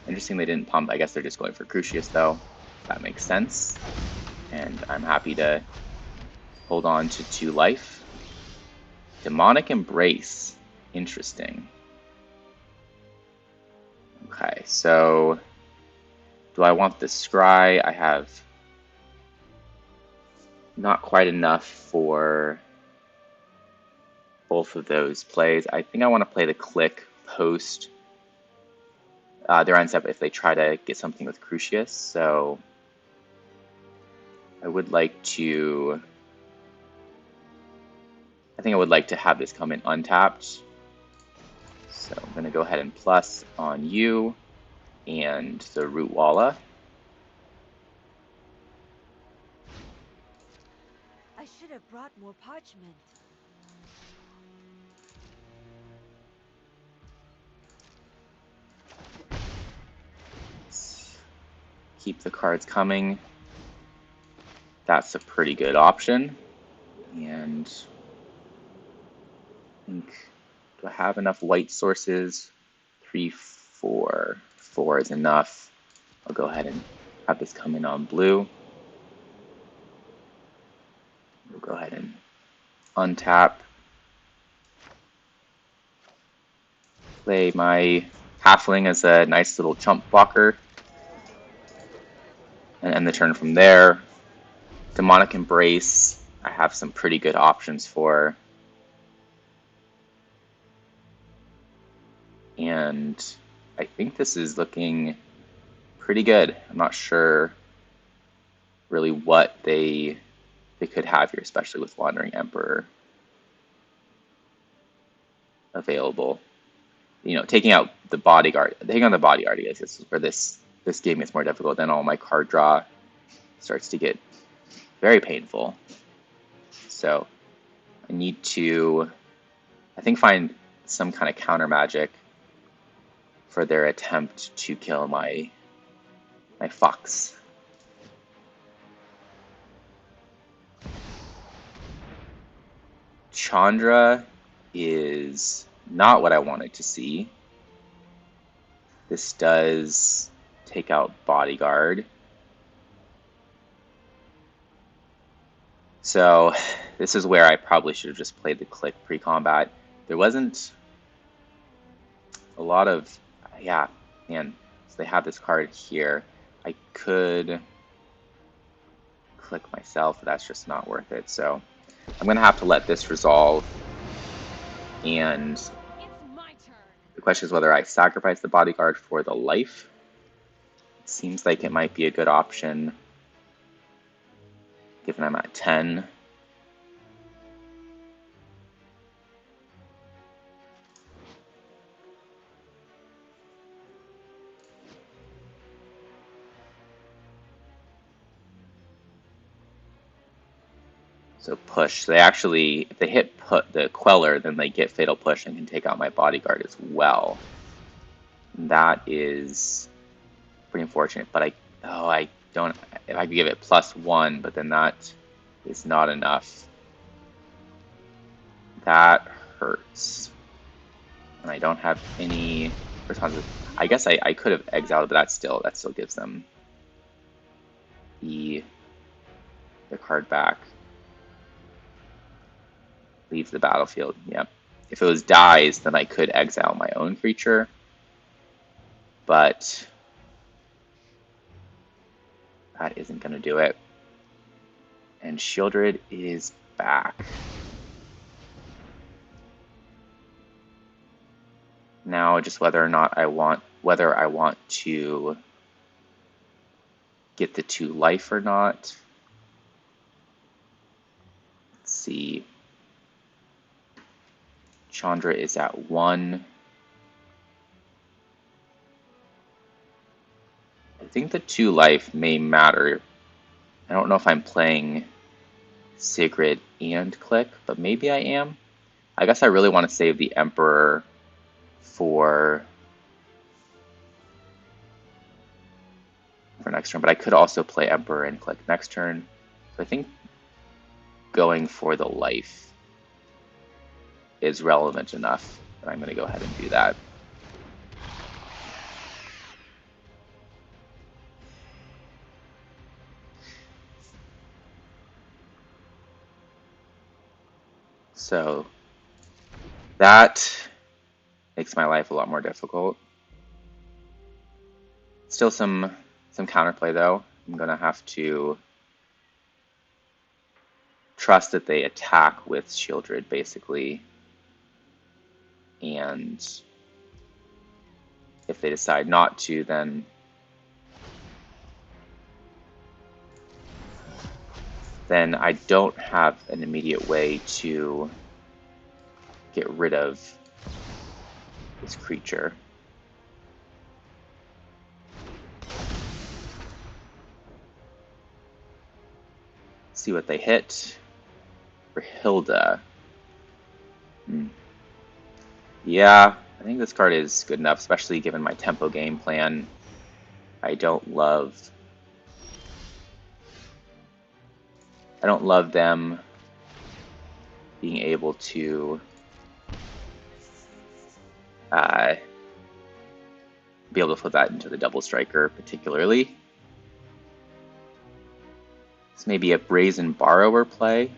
Speaker 1: Interesting they didn't pump. I guess they're just going for Crucias though. That makes sense. And I'm happy to hold on to 2 life. Demonic Embrace. Interesting. Okay, so do I want the Scry? I have not quite enough for both of those plays. I think I want to play the Click post their end step if they try to get something with Crucias. So I would like to, I think I would like to have this come in untapped. So I'm going to go ahead and plus on you and the Rootwalla.
Speaker 3: I should have brought more parchment.
Speaker 1: Keep the cards coming. That's a pretty good option. And I think, do I have enough white sources? 3, 4. 4 is enough. I'll go ahead and have this come in on blue. We'll go ahead and untap. Play my Halfling as a nice little chump blocker. And end the turn from there. Demonic Embrace, I have some pretty good options for. And I think this is looking pretty good. I'm not sure really what they could have here, especially with Wandering Emperor available. You know, taking out the bodyguard, I guess, is where this game gets more difficult. Then all my card draw starts to get very painful. So I need to, I think, find some kind of counter magic for their attempt to kill my fox. Chandra is not what I wanted to see. This does take out Bodyguard. So this is where I probably should have just played the click pre-combat. There wasn't a lot of, yeah, man, so they have this card here. I could click myself, but that's just not worth it. So I'm going to have to let this resolve. And
Speaker 2: It's my turn.
Speaker 1: the question is whether I sacrifice the Bodyguard for the life. It seems like it might be a good option, given I'm at 10. So push. They actually, if they hit the Queller, then they get Fatal Push and can take out my Bodyguard as well. And that is pretty unfortunate. But I don't. If I could give it +1, but then that is not enough. That hurts. And I don't have any responses. I guess I could have exiled, but that still gives them the card back. Leaves the battlefield. Yep. If it was dies, then I could exile my own creature. But that isn't going to do it. And Shieldred is back. Now just whether I want to get the 2 life or not. Let's see. Chandra is at 1. I think the 2 life may matter. I don't know if I'm playing Sacred and Click, but maybe I am. I guess I really want to save the Emperor for next turn, but I could also play Emperor and Click next turn. So I think going for the life is relevant enough that I'm going to go ahead and do that. So that makes my life a lot more difficult. Still some counterplay though. I'm going to have to trust that they attack with Shieldred basically. And if they decide not to, then I don't have an immediate way to get rid of this creature. See what they hit for Hilda. Yeah, I think this card is good enough, especially given my tempo game plan. I don't love them being able to flip that into the double striker particularly. This may be a Brazen Borrower play.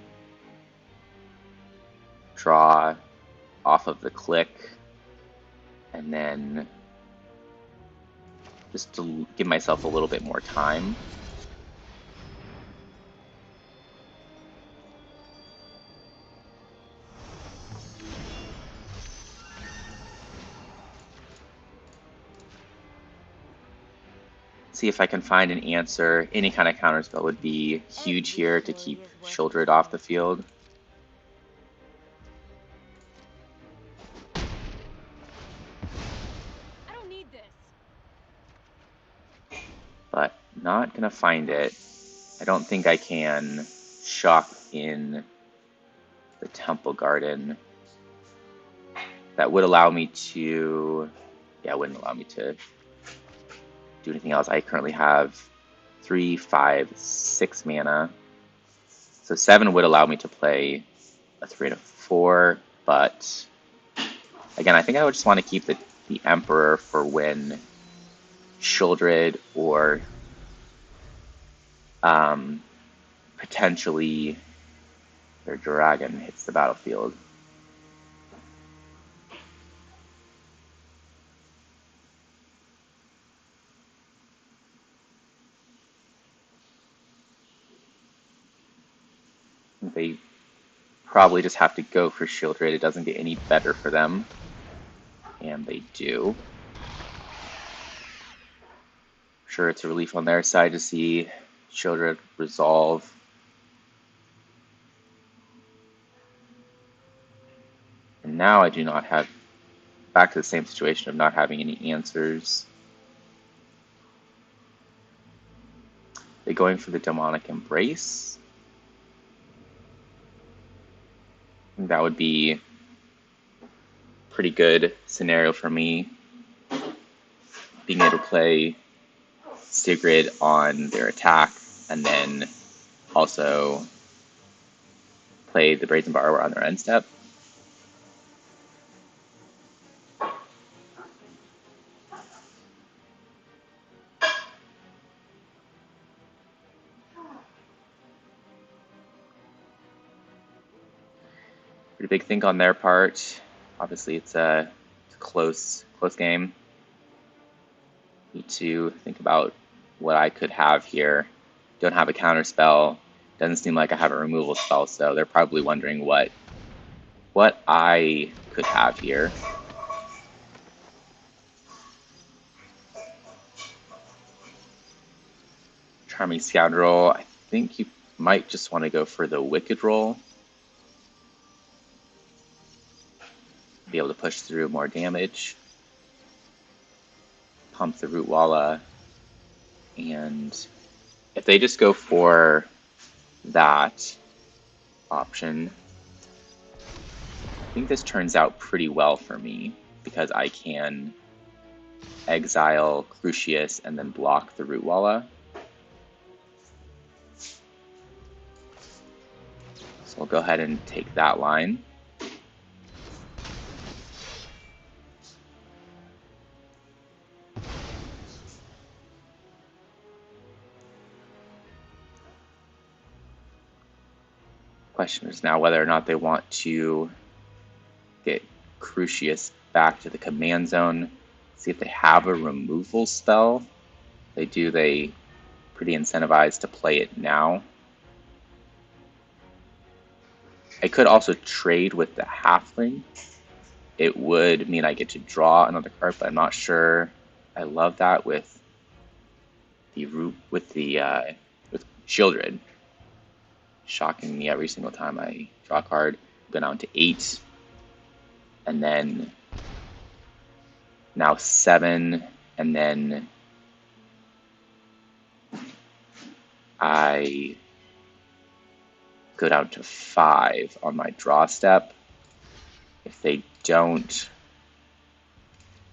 Speaker 1: Draw off of the click, and then just to give myself a little bit more time. See if I can find an answer. Any kind of counterspell would be huge here to keep Shieldred off the field.
Speaker 2: I don't need this.
Speaker 1: But not gonna find it. I don't think I can shock in Temple Garden. That would allow me to, yeah, it wouldn't allow me to do anything else. I currently have 3, 5, 6 mana. So 7 would allow me to play a 3 and a 4, but again, I think I would just want to keep the Emperor for when Sheoldred or potentially their dragon hits the battlefield. They probably just have to go for Sheoldred. It doesn't get any better for them. And they do. Sure, it's a relief on their side to see Sheoldred resolve. And now I do not have, back to the same situation of not having any answers. They're going for the Demonic Embrace. I think that would be a pretty good scenario for me. Being able to play Sigrid on their attack, and then also play the Brazen Borrower on their end step. Pretty big think on their part. Obviously, it's a close game. Need to think about what I could have here. Don't have a counter spell. Doesn't seem like I have a removal spell, so they're probably wondering what I could have here. Charming Scoundrel. I think you might just want to go for the Wicked roll. Be able to push through more damage. Pump the Root Walla. And if they just go for that option, I think this turns out pretty well for me because I can exile Crucias and then block the Root Walla. So we'll go ahead and take that line. Question is now whether or not they want to get Crucius back to the command zone, see if they have a removal spell. If they do, they pretty incentivized to play it now. I could also trade with the Halfling. It would mean I get to draw another card, but I'm not sure I love that with the with Sheoldred. Shocking me every single time I draw a card. Go down to 8. And then now 7. And then I go down to 5 on my draw step. If they don't,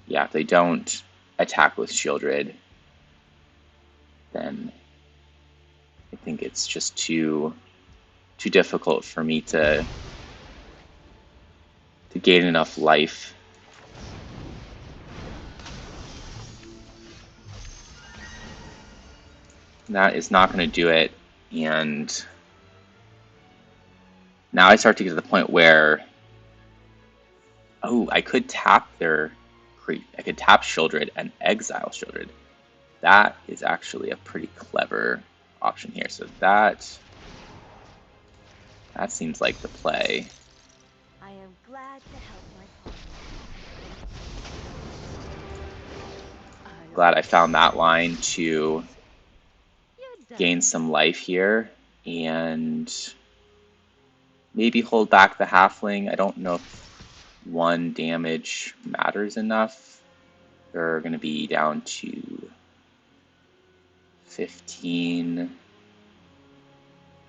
Speaker 1: yeah, if they don't attack with Sheoldred, then I think it's just too difficult for me to gain enough life. That is not going to do it, and now I start to get to the point where, oh, I could tap Sheoldred and exile Sheoldred. That is actually a pretty clever option here. So that seems like the play.
Speaker 3: I am glad to help my partner.
Speaker 1: Glad I found that line to
Speaker 3: You're done.
Speaker 1: gain some life here and maybe hold back the Halfling. I don't know if 1 damage matters enough. They're going to be down to 15.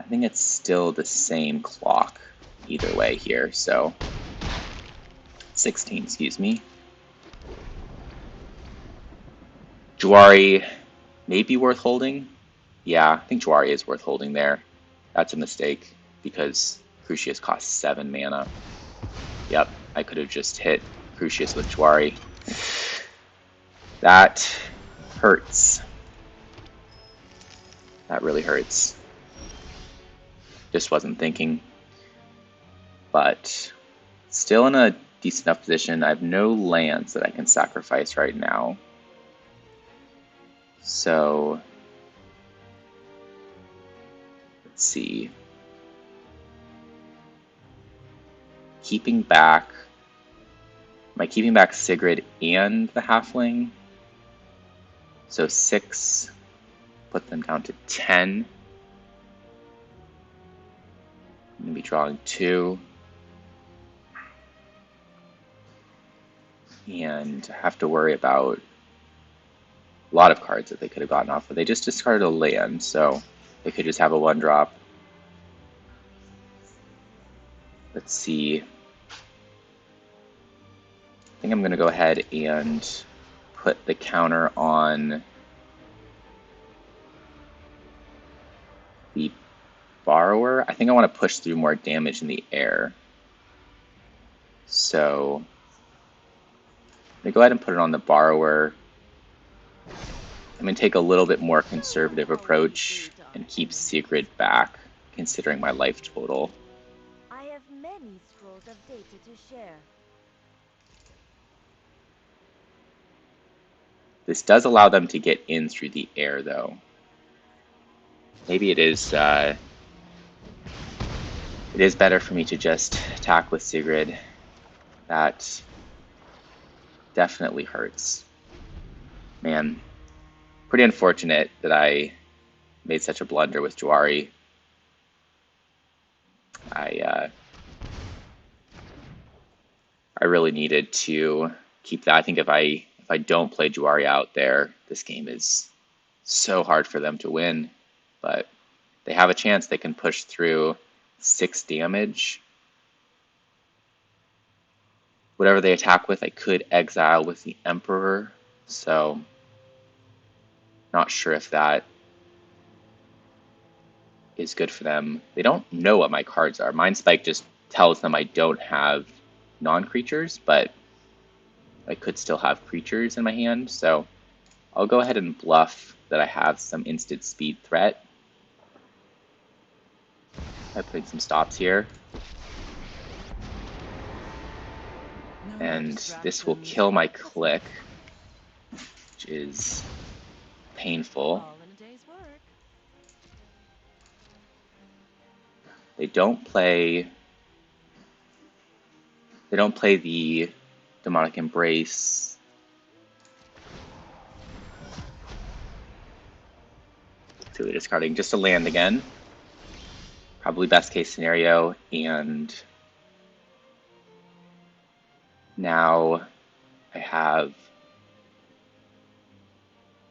Speaker 1: I think it's still the same clock. either way here, so 16, excuse me. Jawari may be worth holding. Yeah, I think Jawari is worth holding there. That's a mistake because Crucias costs 7 mana. Yep, I could have just hit Crucias with Jawari. That hurts. That really hurts. Just wasn't thinking. But still in a decent enough position. I have no lands that I can sacrifice right now. So let's see. Keeping back. Am I keeping back Sigrid and the Halfling? So 6, put them down to 10. I'm going to be drawing 2. And have to worry about a lot of cards that they could have gotten off, but they just discarded a land, so they could just have a 1-drop. Let's see. I think I'm going to go ahead and put the counter on the Borrower. I think I want to push through more damage in the air. So I'm going to go ahead and put it on the Borrower. I'm going to take a little bit more conservative approach and keep Sigrid back, considering my life total.
Speaker 3: I have many scrolls of data to share.
Speaker 1: This does allow them to get in through the air, though. Maybe it is better for me to just attack with Sigrid. That definitely hurts. Man, pretty unfortunate that I made such a blunder with Jawari. I really needed to keep that. I think if I don't play Jawari out there, this game is so hard for them to win. But they have a chance. They can push through 6 damage. Whatever they attack with, I could exile with the Emperor. So, not sure if that is good for them. They don't know what my cards are. Mind Spike just tells them I don't have non-creatures, but I could still have creatures in my hand. So, I'll go ahead and bluff that I have some instant speed threat by putting some stops here. And this will kill my click, which is painful. They don't play the Demonic Embrace. So they're discarding just a land again. Probably best case scenario, and now I have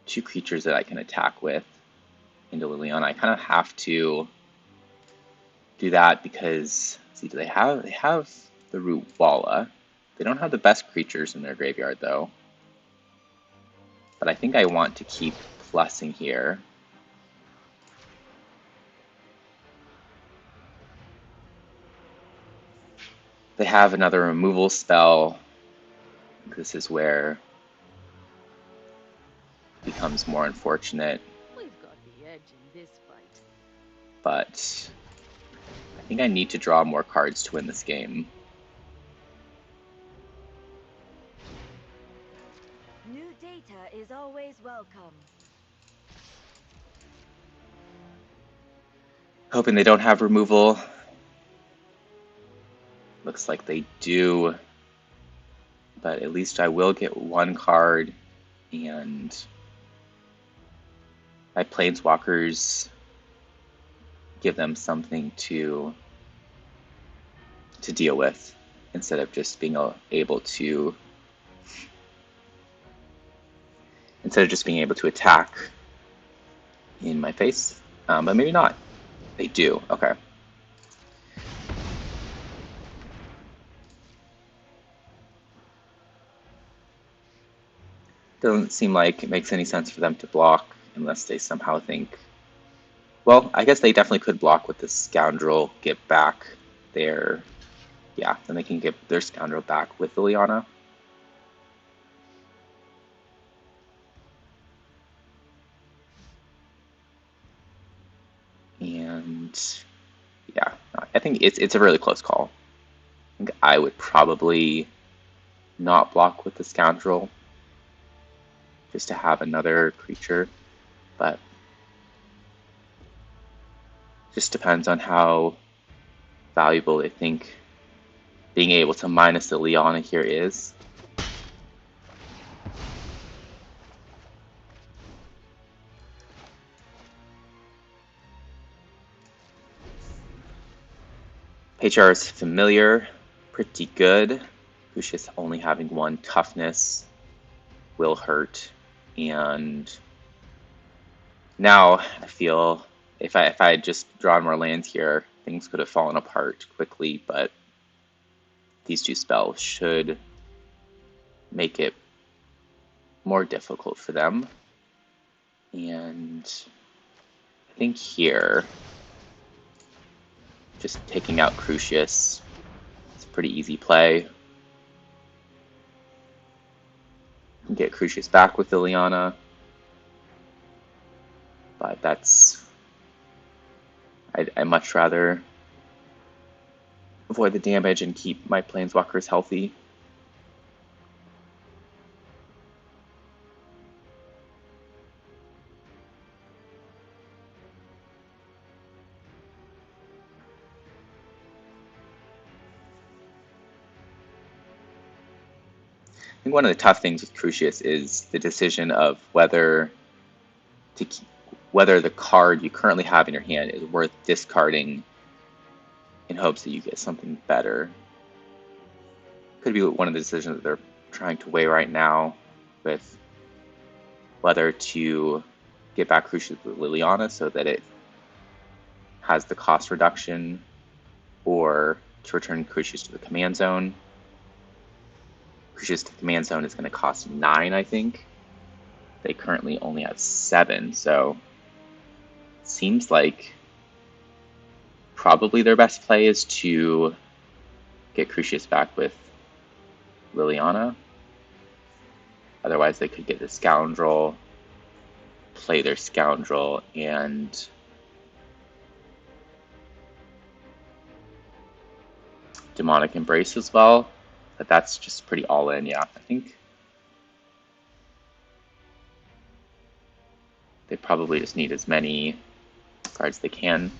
Speaker 1: 2 creatures that I can attack with into Liliana. I kind of have to do that because, see, do they have the Root Walla. They don't have the best creatures in their graveyard though. But I think I want to keep plussing here. They have another removal spell. This is where it becomes more unfortunate.
Speaker 3: We've got the edge in this fight.
Speaker 1: But I think I need to draw more cards to win this game.
Speaker 3: New data is always welcome.
Speaker 1: Hoping they don't have removal. Looks like they do. But at least I will get 1 card, and my Planeswalkers give them something to deal with instead of just being able to attack in my face. But maybe not. They do. Okay. Doesn't seem like it makes any sense for them to block unless they somehow think, well, I guess they definitely could block with the scoundrel, get back their, yeah, then they can get their scoundrel back with Liliana. And yeah, I think it's a really close call. I think I would probably not block with the scoundrel just to have another creature, but just depends on how valuable they think being able to minus the Liliana here is. HR is familiar, pretty good. Crucias only having 1 toughness will hurt, and now I feel if I had just drawn more lands here, things could have fallen apart quickly, but these 2 spells should make it more difficult for them. And I think here, just taking out Crucius, it's a pretty easy play. Get Crucius back with Liliana, but that's, I'd much rather avoid the damage and keep my planeswalkers healthy. I think one of the tough things with Crucius is the decision of whether the card you currently have in your hand is worth discarding in hopes that you get something better. Could be one of the decisions that they're trying to weigh right now, with whether to get back Crucius with Liliana so that it has the cost reduction, or to return Crucius to the command zone. Crucius to the command zone is going to cost 9, I think. They currently only have 7, so it seems like probably their best play is to get Crucius back with Liliana. Otherwise, they could get the Scoundrel, play their Scoundrel, and Demonic Embrace as well. But that's just pretty all in, yeah. I think they probably just need as many cards they can.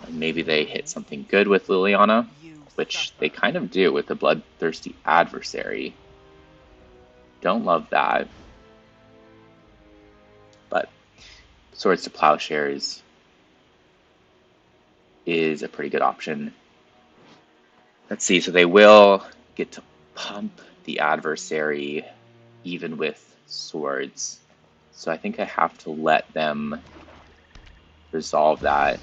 Speaker 1: And maybe they hit something good with Liliana, which they kind of do with the Bloodthirsty Adversary. Don't love that. But Swords to Plowshares is a pretty good option. Let's see, so they will get to pump the adversary even with swords. So I think I have to let them resolve that,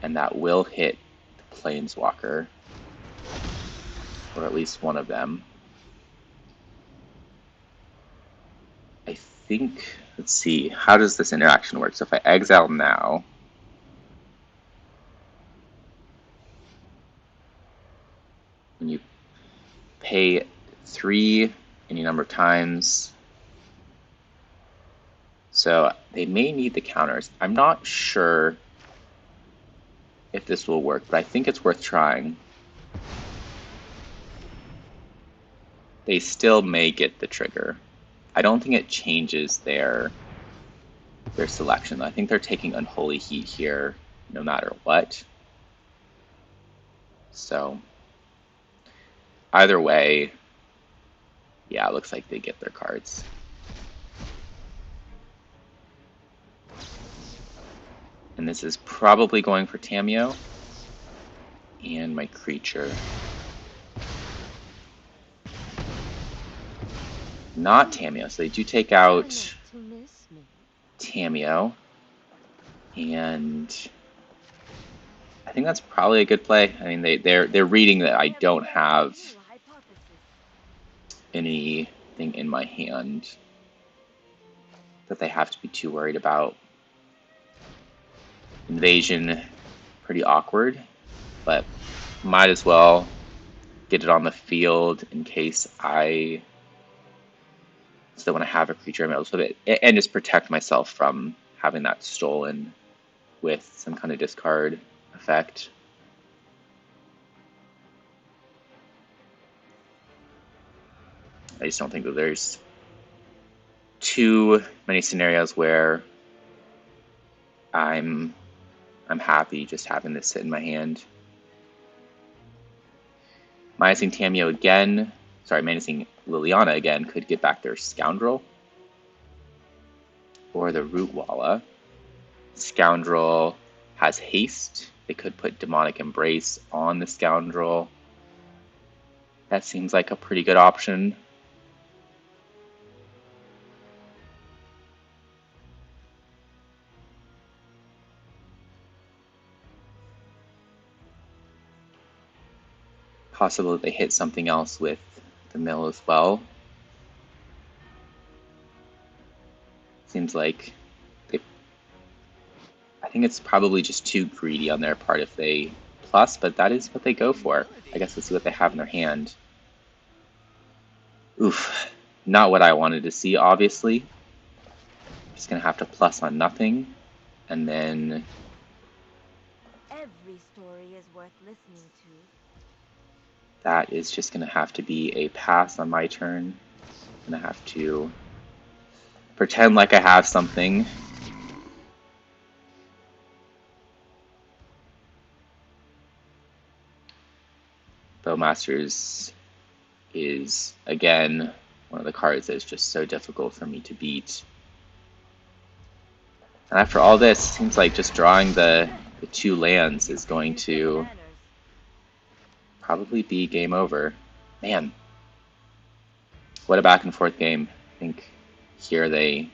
Speaker 1: and that will hit the Planeswalker, or at least one of them. I think, let's see, how does this interaction work? So if I exile now, when you pay 3 any number of times, so they may need the counters. I'm not sure if this will work, but I think it's worth trying. They still may get the trigger. I don't think it changes their selection. I think they're taking Unholy Heat here no matter what. So either way, yeah, it looks like they get their cards. And this is probably going for Tamiyo and my creature. Not Tamiyo, so they do take out Tamiyo, and I think that's probably a good play. I mean, they're reading that I don't have anything anything in my hand that they have to be too worried about. Invasion, pretty awkward, but might as well get it on the field in case I still want to have a creature I'm able to with it, and just protect myself from having that stolen with some kind of discard effect. I just don't think that there's too many scenarios where I'm happy just having this sit in my hand. Minusing Tamiyo again, sorry, minusing Liliana again could get back their Scoundrel or the Rootwalla. Scoundrel has haste. They could put Demonic Embrace on the Scoundrel. That seems like a pretty good option. Possible that they hit something else with the mill as well. Seems like I think it's probably just too greedy on their part if they plus, but that is what they go for. I guess let's see what they have in their hand. Oof, not what I wanted to see, obviously. Just gonna have to plus on nothing, and then
Speaker 3: Every story is worth listening to.
Speaker 1: that is just gonna have to be a pass on my turn. I'm gonna have to pretend like I have something. Bowmasters is, again, one of the cards that is just so difficult for me to beat. And after all this, it seems like just drawing the 2 lands is going to probably be game over. Man, what a back and forth game. I think here they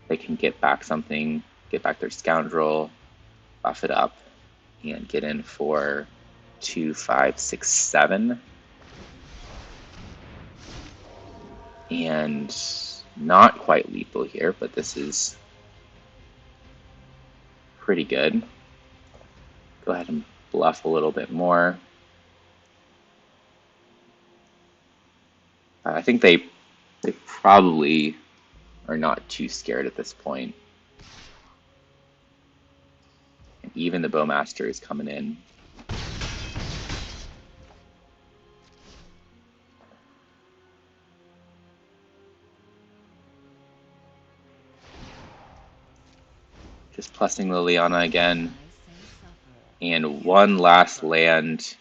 Speaker 1: can get back something, get back their Scoundrel, buff it up, and get in for 2, 5, 6, 7. And not quite lethal here, but this is pretty good. Go ahead and bluff a little bit more. I think they probably are not too scared at this point. And even the Bowmaster is coming in. Just plussing Liliana again. And one last land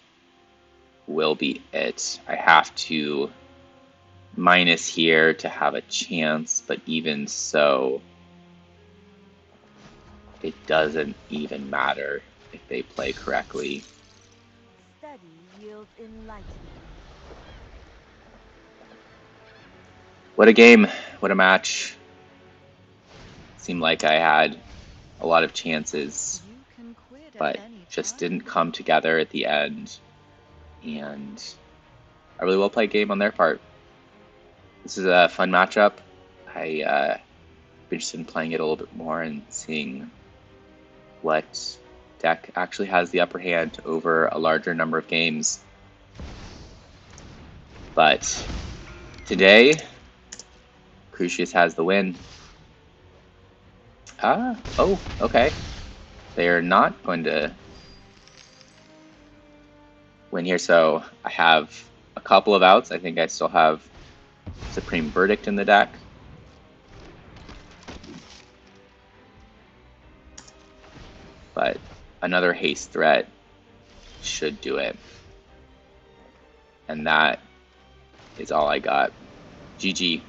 Speaker 1: will be it. I have to minus here to have a chance, but even so, it doesn't even matter if they play correctly.
Speaker 3: Study yields enlightenment.
Speaker 1: What a game, what a match. Seemed like I had a lot of chances, but just didn't come together at the end. And a really well played game on their part. This is a fun matchup. I'm interested in playing it a little bit more and seeing what deck actually has the upper hand over a larger number of games. But today, Crucias has the win. Oh, okay. They're not going to win here, so I have a couple of outs. I think I still have Supreme Verdict in the deck. But another haste threat should do it. And that is all I got. GG.